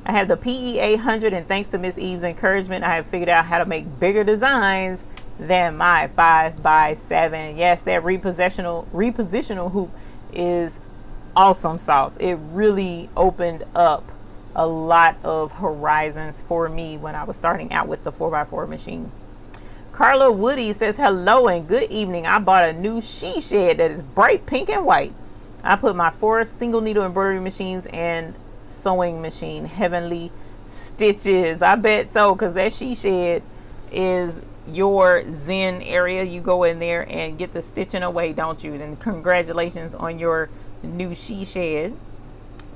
I have the PE 800, and thanks to Miss Eve's encouragement, I have figured out how to make bigger designs than my 5x7. Yes, that repositional hoop is awesome sauce. It really opened up a lot of horizons for me when I was starting out with the 4x4 machine. Carla Woody says hello and good evening. I bought a new she shed that is bright pink and white. I put my 4 single needle embroidery machines and sewing machine. Heavenly stitches. I bet so, because that she shed is your zen area. You go in there and get the stitching away, don't you? And congratulations on your new she shed.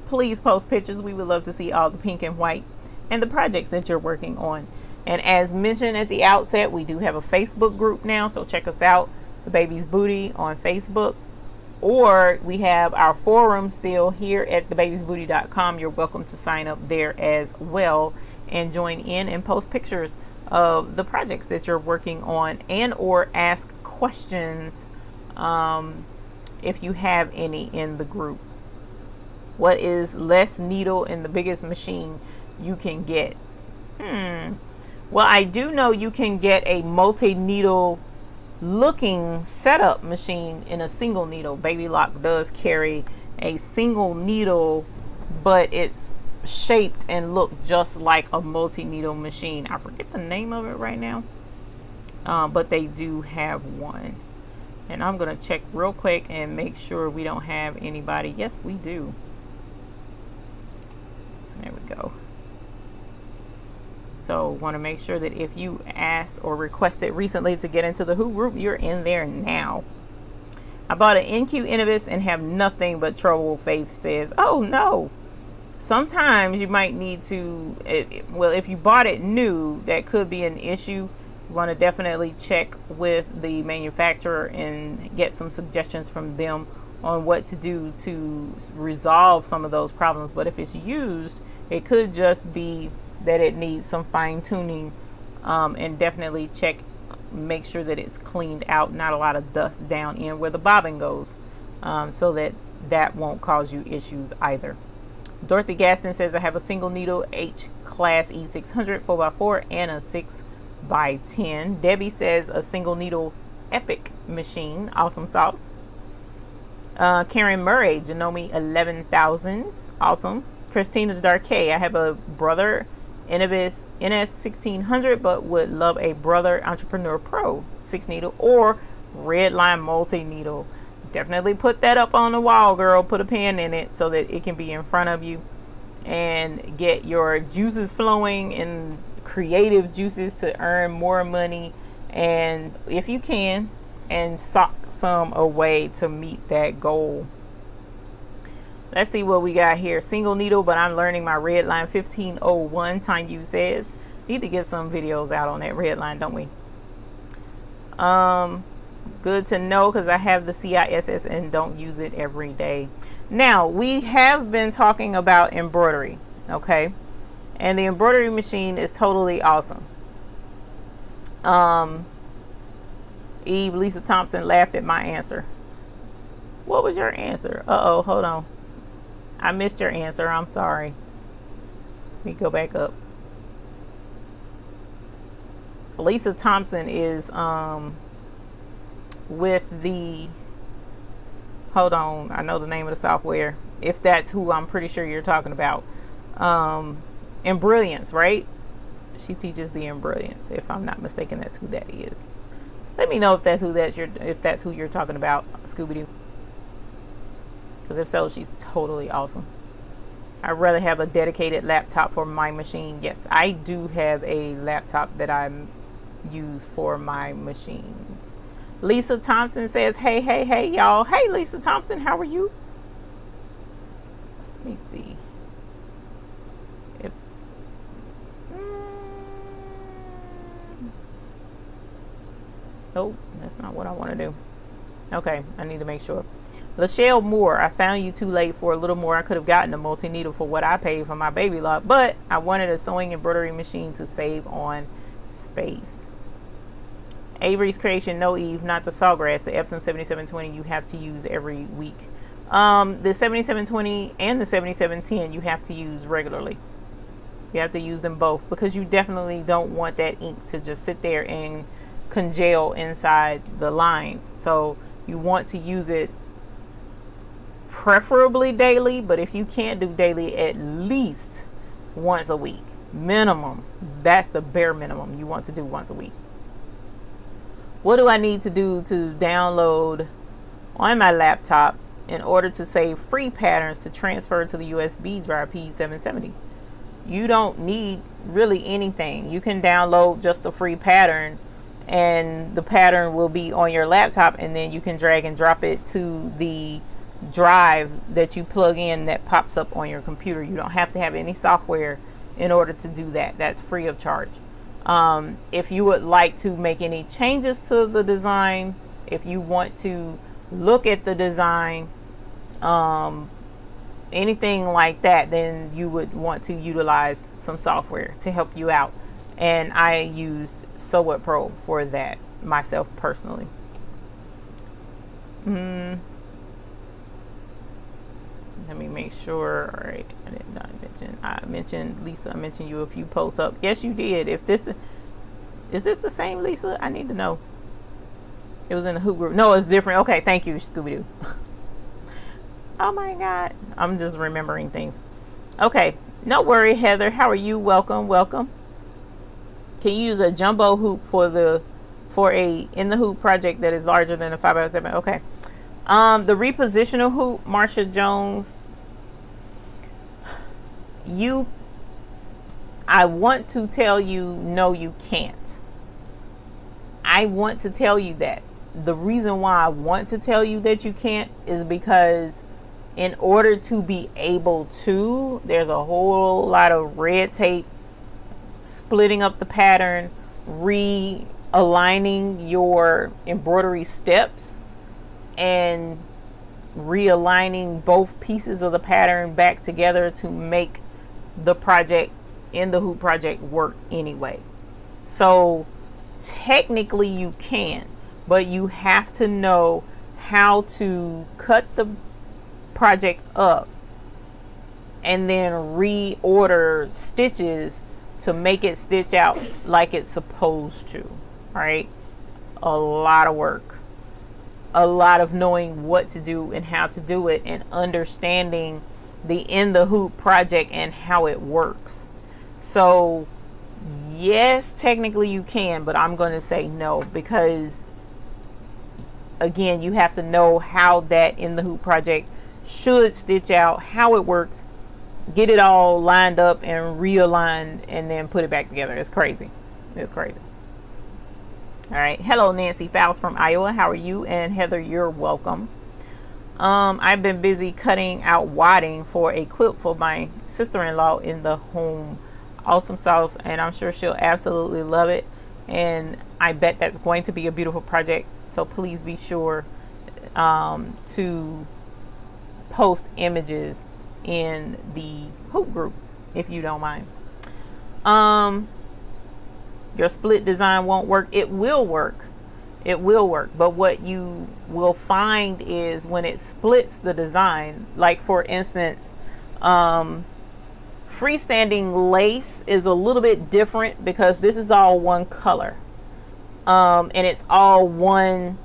Please post pictures. We would love to see all the pink and white and the projects that you're working on. And as mentioned at the outset, we do have a Facebook group now, so check us out, The Baby's Booty, on Facebook. Or we have our forum still here at thebabiesbooty.com. You're welcome to sign up there as well and join in and post pictures of the projects that you're working on, and or ask questions if you have any in the group. What is less needle in the biggest machine you can get? Well, I do know you can get a multi-needle looking setup machine in a single needle. Baby Lock does carry a single needle, but it's shaped and look just like a multi-needle machine. I forget the name of it right now, but they do have one. And I'm gonna check real quick and make sure we don't have anybody. Yes, we do. There we go. So want to make sure that if you asked or requested recently to get into the Who group, you're in there now. I bought an NQ Innovis and have nothing but trouble, Faith says. Oh no. Sometimes you might need to, well, if you bought it new, that could be an issue. You want to definitely check with the manufacturer and get some suggestions from them on what to do to resolve some of those problems. But if it's used, it could just be that it needs some fine tuning, and definitely check make sure that it's cleaned out, not a lot of dust down in where the bobbin goes, so that won't cause you issues either. Dorothy Gaston says, I have a single needle H class E600 4x4 and a 6x10. Debbie says a single needle Epic machine. Awesome sauce. Karen Murray, Janome 11,000. Awesome. Christina Darkay, I have a brother NS 1600, but would love a brother Entrepreneur Pro 6 needle or red line multi needle. Definitely put that up on the wall, girl. Put a pen in it so that it can be in front of you and get your juices flowing and creative juices to earn more money, and if you can, and sock some away to meet that goal. Let's see what we got here. Single needle, but I'm learning my red line 1501. Time you says need to get some videos out on that red line, don't we? Good to know, because I have the CISS and don't use it every day. Now, we have been talking about embroidery, okay? And the embroidery machine is totally awesome. Eve Lisa Thompson laughed at my answer. What was your answer? Uh-oh, hold on. I missed your answer. I'm sorry. Let me go back up. Lisa Thompson is with the, hold on, I know the name of the software, if that's who I'm pretty sure you're talking about. Embrilliance, right? She teaches the Embrilliance. If I'm not mistaken, that's who that is. Let me know if that's who you're talking about, Scooby-Doo. Because if so, she's totally awesome. I'd rather have a dedicated laptop for my machine. Yes, I do have a laptop that I use for my machines. Lisa Thompson says, hey, y'all. Hey, Lisa Thompson, how are you? Let me see. Oh, that's not what I want to do. Okay, I need to make sure. Lachelle Moore, I found you too late for a little more. I could have gotten a multi-needle for what I paid for my baby lock, but I wanted a sewing embroidery machine to save on space. Avery's Creation, no Eve, not the Sawgrass, the Epsom 7720 you have to use every week. The 7720 and the 7710 you have to use regularly. You have to use them both, because you definitely don't want that ink to just sit there and congeal inside the lines. So you want to use it preferably daily, but if you can't do daily, at least once a week minimum. That's the bare minimum you want to do once a week. What do I need to do to download on my laptop in order to save free patterns to transfer to the USB drive P770? You don't need really anything. You can download just the free pattern, and the pattern will be on your laptop, and then you can drag and drop it to the drive that you plug in that pops up on your computer. You don't have to have any software in order to do that. That's free of charge. If you would like to make any changes to the design, if you want to look at the design, anything like that, then you would want to utilize some software to help you out. And I used Sew It Pro for that myself personally. Let me make sure. All right, I did not mention. I mentioned Lisa. I mentioned you a few posts up. Yes, you did. If this is this the same Lisa? I need to know. It was in the Who group. No, it's different. Okay, thank you, Scooby-Doo. Oh my God, I'm just remembering things. Okay, no worry, Heather. How are you? Welcome, welcome. Can you use a jumbo hoop for a in the hoop project that is larger than a 5x7? Okay. The repositional hoop, Marsha Jones. I want to tell you, no, you can't. I want to tell you that. The reason why I want to tell you that you can't is because in order to be able to, there's a whole lot of red tape, splitting up the pattern, realigning your embroidery steps, and realigning both pieces of the pattern back together to make the project in the hoop project work anyway. So Technically you can, but you have to know how to cut the project up and then reorder stitches to make it stitch out like it's supposed to, right? A lot of work, a lot of knowing what to do and how to do it, and understanding the in the hoop project and how it works. So yes, technically you can, but I'm going to say no, because again, you have to know how that in the hoop project should stitch out, how it works, get it all lined up and realigned, and then put it back together. It's crazy. It's crazy. All right. Hello, Nancy Fowles from Iowa. How are you? And Heather, you're welcome. I've been busy cutting out wadding for a quilt for my sister-in-law in the home. Awesome sauce, and I'm sure she'll absolutely love it. And I bet that's going to be a beautiful project. So please be sure to post images in the hoop group if you don't mind. Your split design won't work. It will work. It will work. But what you will find is when it splits the design, like for instance, freestanding lace is a little bit different because this is all one color. And it's all one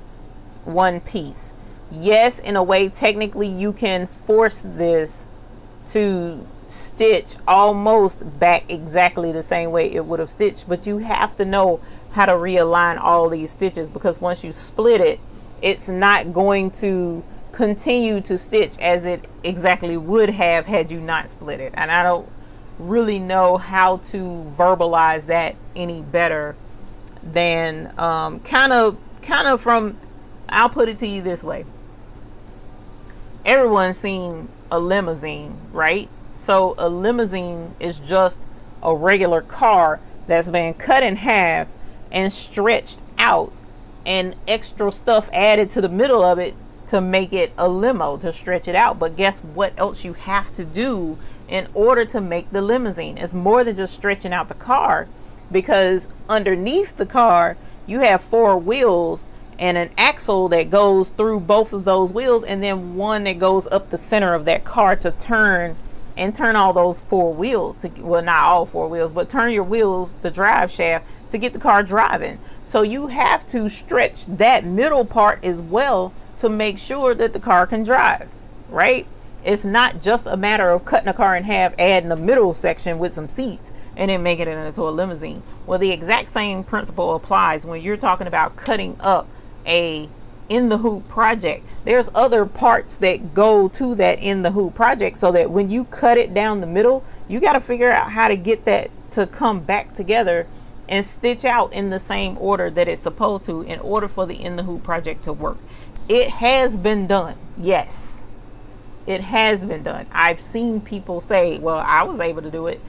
piece. Yes, in a way, technically you can force this to stitch almost back exactly the same way it would have stitched, but you have to know how to realign all these stitches, because once you split it, it's not going to continue to stitch as it exactly would have had you not split it. And I don't really know how to verbalize that any better than kind of from, I'll put it to you this way. Everyone's seen a limousine, right? So a limousine is just a regular car that's been cut in half and stretched out, and extra stuff added to the middle of it to make it a limo, to stretch it out. But guess what else you have to do in order to make the limousine? It's more than just stretching out the car, because underneath the car you have 4 wheels and an axle that goes through both of those wheels, and then one that goes up the center of that car to turn all those 4 wheels to, well, not all 4 wheels, but turn your wheels, the drive shaft, to get the car driving. So you have to stretch that middle part as well to make sure that the car can drive, right? It's not just a matter of cutting a car in half, adding a middle section with some seats, and then making it into a limousine. Well, the exact same principle applies when you're talking about cutting up a in the hoop project. There's other parts that go to that in the hoop project, so that when you cut it down the middle, you got to figure out how to get that to come back together and stitch out in the same order that it's supposed to in order for the in the hoop project to work. It has been done. Yes, it has been done. I've seen people say, well, I was able to do it.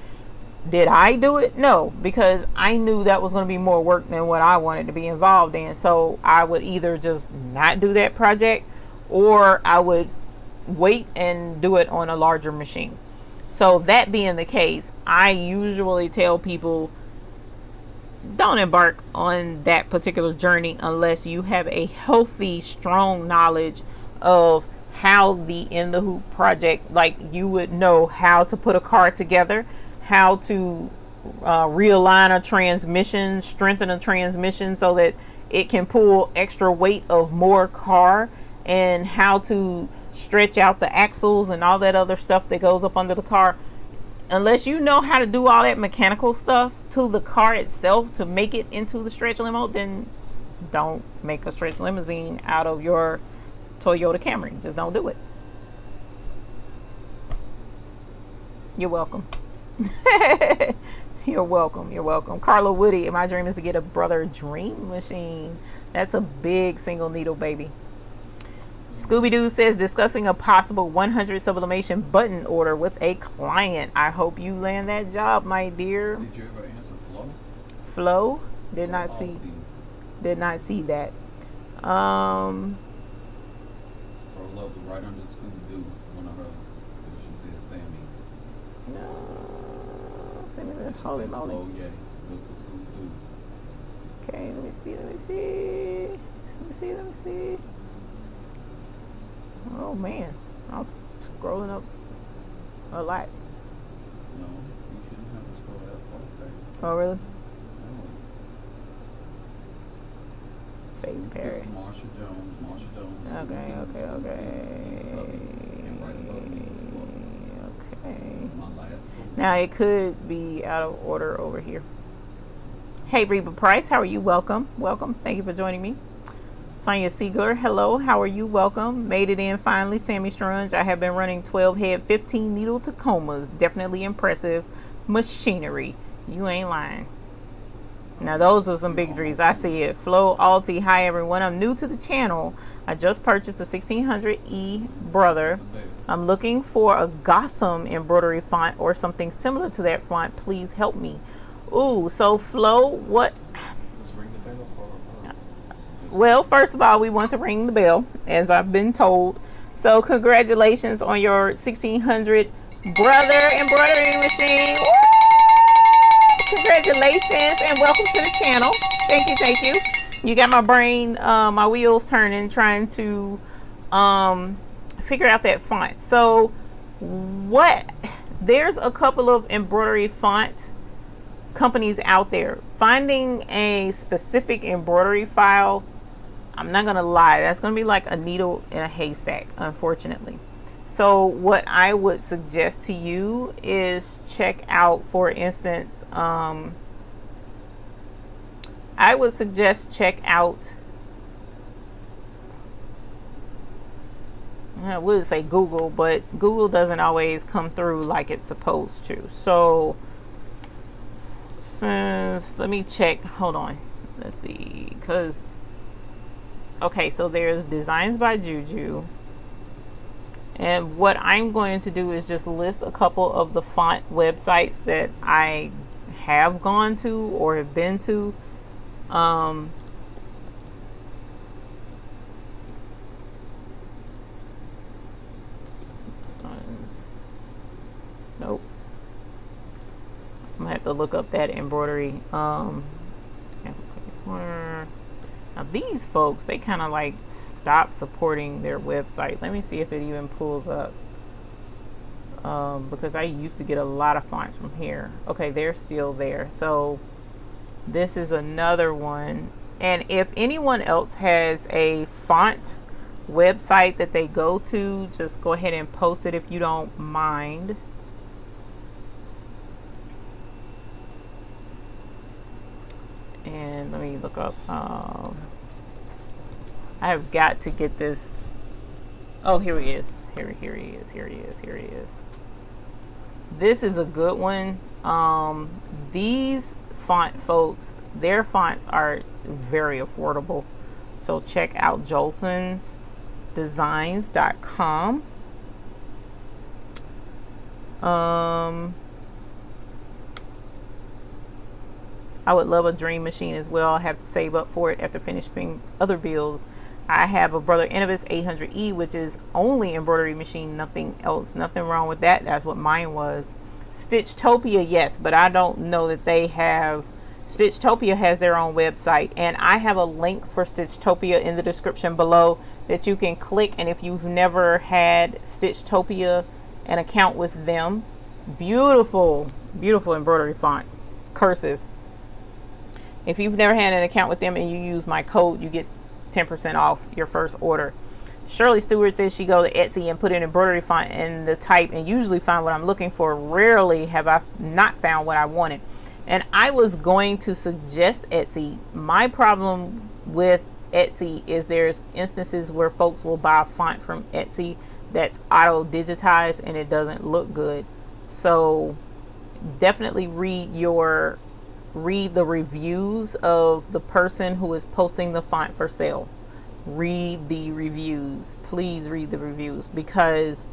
Did I do it? No, because I knew that was going to be more work than what I wanted to be involved in. So I would either just not do that project, or I would wait and do it on a larger machine. So that being the case, I usually tell people, don't embark on that particular journey unless you have a healthy, strong knowledge of how the in the hoop project, like you would know how to put a car together, how to realign a transmission, strengthen a transmission so that it can pull extra weight of more car, and how to stretch out the axles and all that other stuff that goes up under the car. Unless you know how to do all that mechanical stuff to the car itself to make it into the stretch limo, then don't make a stretch limousine out of your Toyota Camry. Just don't do it. You're welcome. You're welcome. You're welcome. Carla Woody, my dream is to get a Brother Dream machine. That's a big single needle baby. Scooby-Doo says, discussing a possible 100 sublimation button order with a client. I hope you land that job, my dear. Did you ever answer Flo? Flo? Did not see that. Scroll up right under Scooby-Doo. One of her. She says Sammy. No. Sammy, that's holy moly. Flo, yeah. Look for Scooby-Doo. Okay, let me see, let me see. Let me see, let me see. Oh man, I'm scrolling up a lot. No, you shouldn't have to scroll that far back. Oh really? No. Fade Perry. Marsha Jones. Okay, okay, okay. And right above me is for Okay. my last post. Now it could be out of order over here. Hey Reba Price, how are you? Welcome, welcome. Thank you for joining me. Sonia Siegler, hello, how are you? Welcome. Made it in finally. Sammy Strunge, I have been running 12 head, 15 needle Tacomas. Definitely impressive machinery. You ain't lying. Now those are some big dreams. I see it. Flo Alti, hi everyone. I'm new to the channel. I just purchased a 1600E brother. I'm looking for a Gotham embroidery font or something similar to that font. Please help me. Ooh, so Flo, what? Let's ring the bell for her. Well, first of all, we want to ring the bell, as I've been told. So congratulations on your 1600 brother embroidery machine. Woo! Congratulations and welcome to the channel. Thank you, thank you. You got my brain, my wheels turning, trying to figure out that font. So there's a couple of embroidery font companies out there. Finding a specific embroidery file, I'm not gonna lie, that's gonna be like a needle in a haystack, unfortunately. So what I would suggest to you is check out, for instance, I would suggest check out, I would say Google, but Google doesn't always come through like it's supposed to. So let me check, hold on, let's see, because okay, so there's Designs by Juju, and what I'm going to do is just list a couple of the font websites that I have gone to or have been to. Nope. I'm gonna have to look up that embroidery. Now these folks, they kind of like stop supporting their website. Let me see if it even pulls up, because I used to get a lot of fonts from here. Okay, they're still there. So this is another one. And if anyone else has a font website that they go to, just go ahead and post it if you don't mind. And let me look up, I have got to get this. Oh, here he is. Here he is. This is a good one. These font folks, their fonts are very affordable. So check out jolsonsdesigns.com. I would love a dream machine as well. I have to save up for it after finishing other bills. I have a Brother Innovis 800E, which is only embroidery machine, nothing else. Nothing wrong with that. That's what mine was. Stitchtopia, yes, but I don't know that they have. Stitchtopia has their own website, and I have a link for Stitchtopia in the description below that you can click. And if you've never had Stitchtopia, an account with them, beautiful, beautiful embroidery fonts, cursive. If you've never had an account with them and you use my code, you get 10% off your first order. Shirley Stewart says she go to Etsy and put an embroidery font in the type and usually find what I'm looking for. Rarely have I not found what I wanted. And I was going to suggest Etsy. My problem with Etsy is there's instances where folks will buy a font from Etsy that's auto digitized and it doesn't look good. So definitely read the reviews of the person who is posting the font for sale. Read the reviews. Please read the reviews, because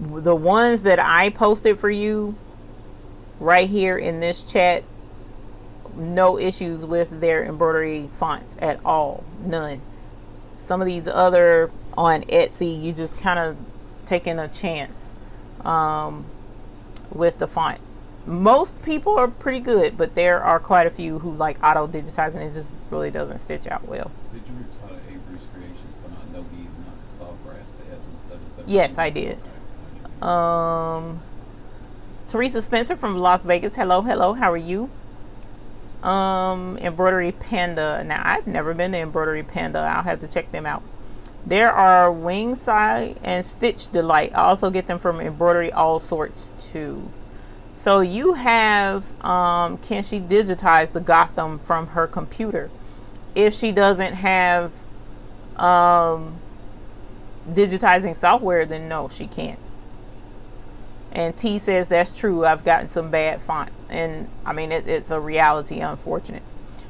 the ones that I posted for you right here in this chat, no issues with their embroidery fonts at all. None. Some of these other on Etsy, you just kind of taking a chance with the font. most people are pretty good, but there are quite a few who like auto digitizing. It just really doesn't stitch out well. Did you reply to Avery's Creations to not know he not the soft grass they have in the 717? Yes, I did. Teresa Spencer from Las Vegas. Hello, hello. How are you? Embroidery Panda. Now, I've never been to Embroidery Panda. I'll have to check them out. There are Wingside and Stitch Delight. I also get them from Embroidery All Sorts too. So you have, can she digitize the Gotham from her computer? If she doesn't have digitizing software, then no, she can't. And T says that's true. I've gotten some bad fonts, and I mean it's a reality. Unfortunate.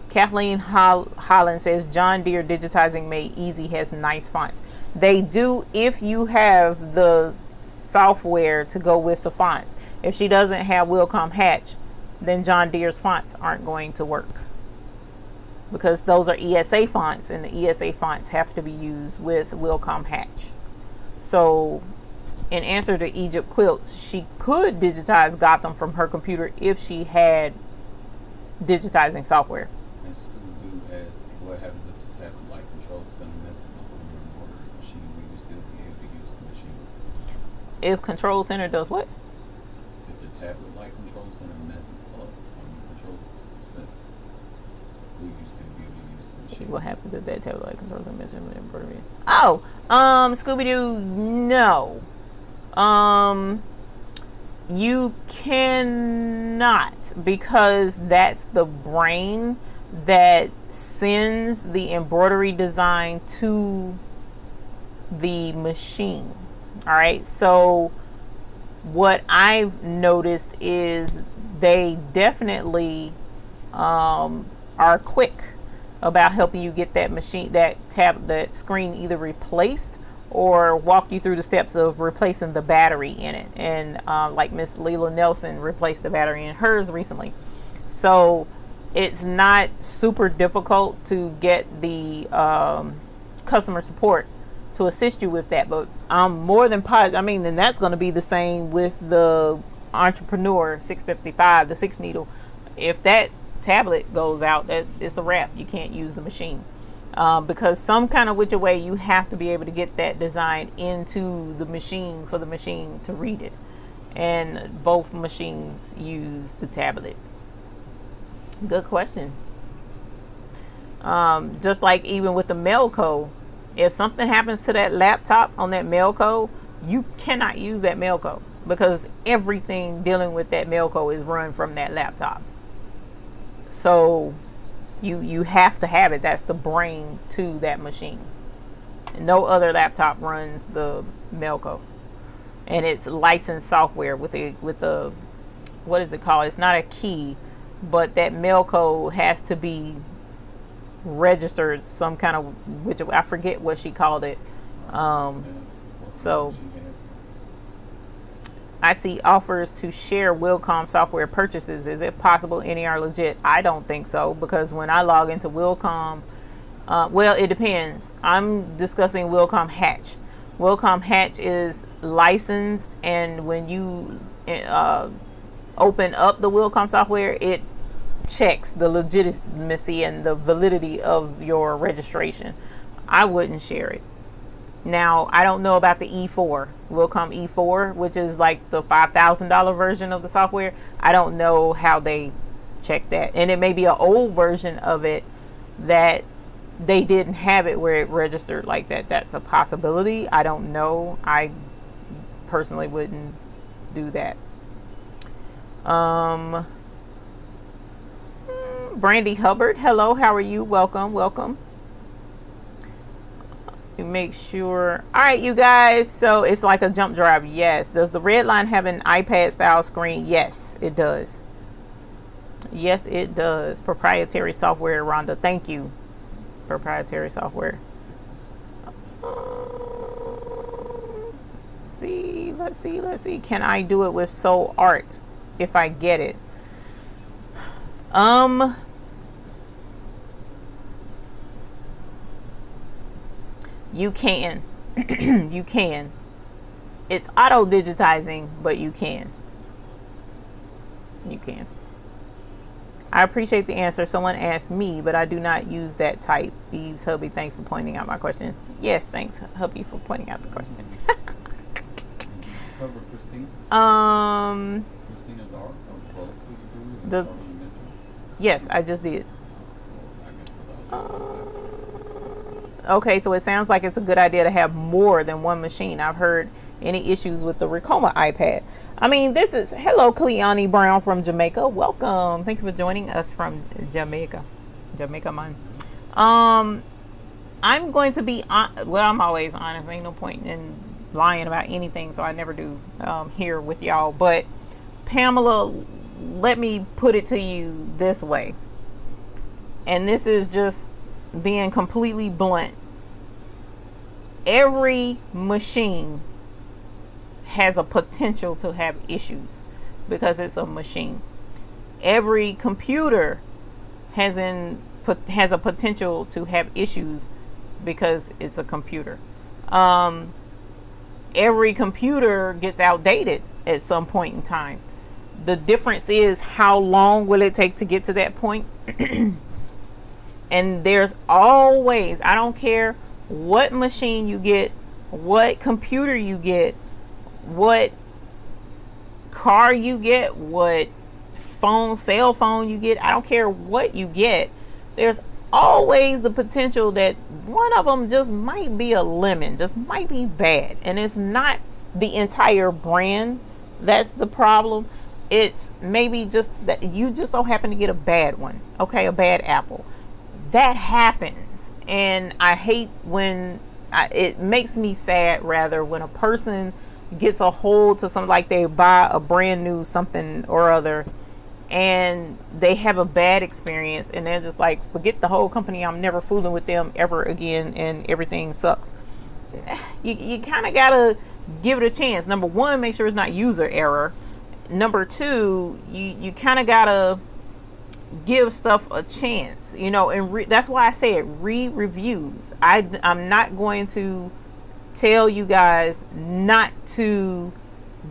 Kathleen Holland says John Deere digitizing made easy, has nice fonts. They do if you have the software to go with the fonts. If she doesn't have Wilcom Hatch, then John Deere's fonts aren't going to work, because those are ESA fonts, and the ESA fonts have to be used with Wilcom Hatch. So in answer to Egypt Quilts, she could digitize Gotham from her computer if she had digitizing software. And Scooby-Doo asks, what happens if the tablet light control send a message on your embroidery machine? Will you still be able to use the machine? If Control Center does what? If the tablet light control send a message up on your control center, will you still be able to use the machine? What happens if that tablet light controls a message with embroidery? Oh, Scooby-Doo, no. You cannot, because that's the brain that sends the embroidery design to the machine. All right. So what I've noticed is they definitely are quick about helping you get that machine, that screen either replaced, or walk you through the steps of replacing the battery in it. And like Miss Leila Nelson replaced the battery in hers recently. So it's not super difficult to get the customer support to assist you with that. But I'm more than positive. I mean, and that's going to be the same with the Entrepreneur 655, the 6 needle. If that tablet goes out, that it's a wrap. You can't use the machine. Because some kind of which way you have to be able to get that design into the machine for the machine to read it. And both machines use the tablet. Good question. Just like even with the Melco, if something happens to that laptop on that Melco, you cannot use that Melco, because everything dealing with that Melco is run from that laptop. So you have to have it. That's the brain to that machine. No other laptop runs the Melco, and it's licensed software with a what is it called? It's not a key, but that Melco has to be registered some kind of, which I forget what she called it. So I see offers to share Wilcom software purchases. Is it possible any are legit? I don't think so, because when I log into Wilcom, well, it depends. I'm discussing Wilcom Hatch. Wilcom Hatch is licensed, and when you open up the Wilcom software, it checks the legitimacy and the validity of your registration. I wouldn't share it. Now, I don't know about the E4, Wilcom E4, which is like the $5,000 version of the software. I don't know how they check that. And it may be an old version of it that they didn't have it where it registered like that. That's a possibility. I don't know. I personally wouldn't do that. Brandy Hubbard, hello, how are you? Welcome, welcome. You make sure. All right, you guys, so it's like a jump drive. Yes. Does the red line have an iPad style screen? Yes, it does. Yes, it does. Proprietary software, Rhonda. Thank you. Proprietary software. Let's see. Can I do it with Soul Art if I get it? You can. You can. It's auto digitizing, but you can. You can. I appreciate the answer. Someone asked me, but I do not use that type. Eve's hubby, thanks for pointing out my question. Yes, thanks, hubby, for pointing out the question. Cover Christine. Christina Dark of clothes we do. Yes, I just did. I guess Okay, so it sounds like it's a good idea to have more than one machine. I've heard any issues with the Ricoma iPad. I mean, this is, hello, Cleone Brown from Jamaica. Welcome. Thank you for joining us from Jamaica. Jamaica, man. I'm going to be, well, I'm always honest. Ain't no point in lying about anything, so I never do here with y'all. But Pamela, let me put it to you this way. And this is just being completely blunt. Every machine has a potential to have issues because it's a machine. Every computer has a potential to have issues because it's a computer. Every computer gets outdated at some point in time. The difference is how long will it take to get to that point? And there's always, I don't care what machine you get, what computer you get, what car you get, what cell phone you get, I don't care what you get, there's always the potential that one of them just might be a lemon, just might be bad. And it's not the entire brand that's the problem. It's maybe just that you just so happen to get a bad one, okay, a bad apple. That happens, and I hate when it makes me sad rather when a person gets a hold to something, like they buy a brand new something or other and they have a bad experience and they're just like, forget the whole company, I'm never fooling with them ever again, and everything sucks. You kind of gotta give it a chance. Number one, make sure it's not user error. Number two, you kind of gotta give stuff a chance, you know, and that's why I say it, read reviews. I'm not going to tell you guys not to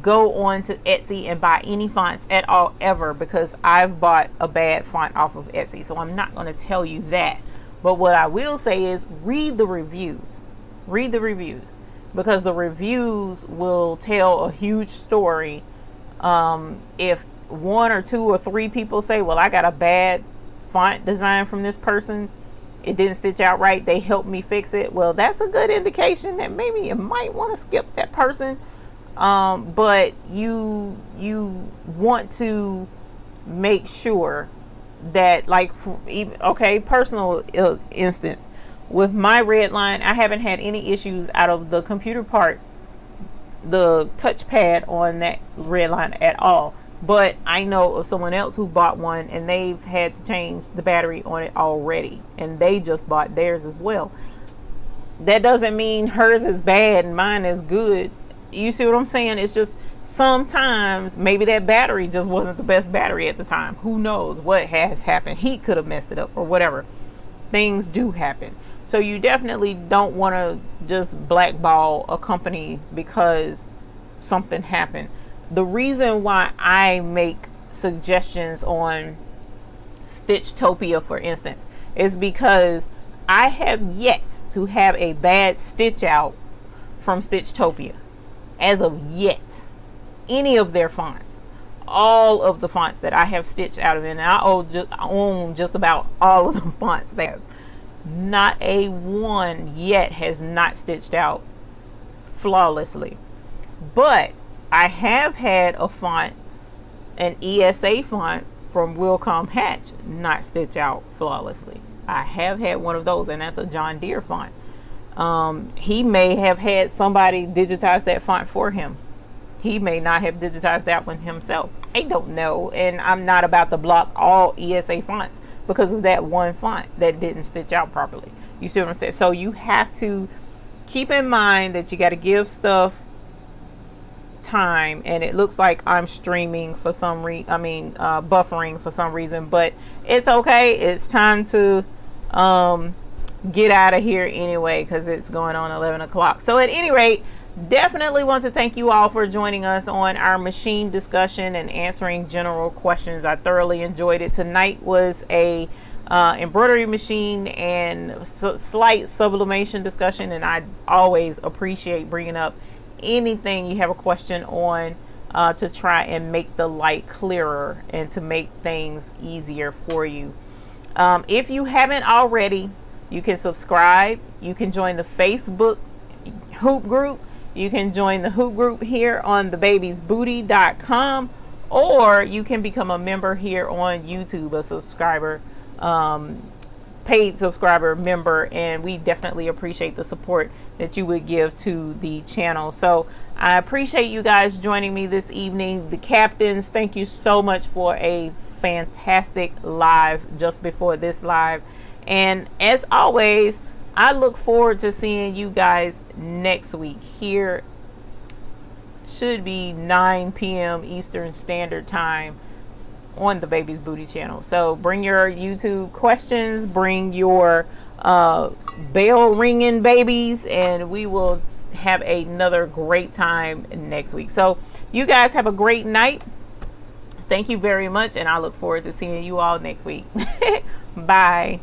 go on to Etsy and buy any fonts at all ever, because I've bought a bad font off of Etsy, so I'm not going to tell you that. But what I will say is read the reviews. Read the reviews, because the reviews will tell a huge story. If one or two or three people say, well, I got a bad font design from this person, it didn't stitch out right, they helped me fix it, well, that's a good indication that maybe you might want to skip that person. But you want to make sure that, like, okay, personal instance with my red line, I haven't had any issues out of the computer part, the touchpad on that red line at all. But I know of someone else who bought one and they've had to change the battery on it already, and they just bought theirs as well. That doesn't mean hers is bad and mine is good. You see what I'm saying? It's just sometimes maybe that battery just wasn't the best battery at the time. Who knows what has happened? Heat could have messed it up or whatever. Things do happen. So you definitely don't want to just blackball a company because something happened. The reason why I make suggestions on Stitchtopia, for instance, is because I have yet to have a bad stitch out from Stitchtopia. As of yet, any of their fonts, all of the fonts that I have stitched out of it, and I own just about all of the fonts they have, not a one yet has not stitched out flawlessly. But I have had a font, an ESA font from Wilcom Hatch, not stitch out flawlessly. I have had one of those, and that's a John Deere font. He may have had somebody digitize that font for him. He may not have digitized that one himself. I don't know, and I'm not about to block all ESA fonts because of that one font that didn't stitch out properly. You see what I'm saying? So you have to keep in mind that you got to give stuff time. And it looks like I'm streaming for some buffering for some reason, but it's okay. It's time to get out of here anyway, because it's going on 11 o'clock. So at any rate, Definitely want to thank you all for joining us on our machine discussion and answering general questions. I thoroughly enjoyed it. Tonight was a embroidery machine and slight sublimation discussion, and I always appreciate bringing up anything you have a question on to try and make the light clearer and to make things easier for you. If you haven't already, you can subscribe. You can join the Facebook hoop group. You can join the hoop group here on thebabiesbooty.com, or you can become a member here on YouTube, a subscriber, paid subscriber member, and we definitely appreciate the support that you would give to the channel. So I appreciate you guys joining me this evening. The captains, thank you so much for a fantastic live just before this live. And as always, I look forward to seeing you guys next week. Here should be 9 p.m. Eastern Standard Time on the Baby's Booty channel. So bring your YouTube questions, bring your bell ringing babies, and we will have another great time next week. So you guys have a great night. Thank you very much, and I look forward to seeing you all next week. Bye.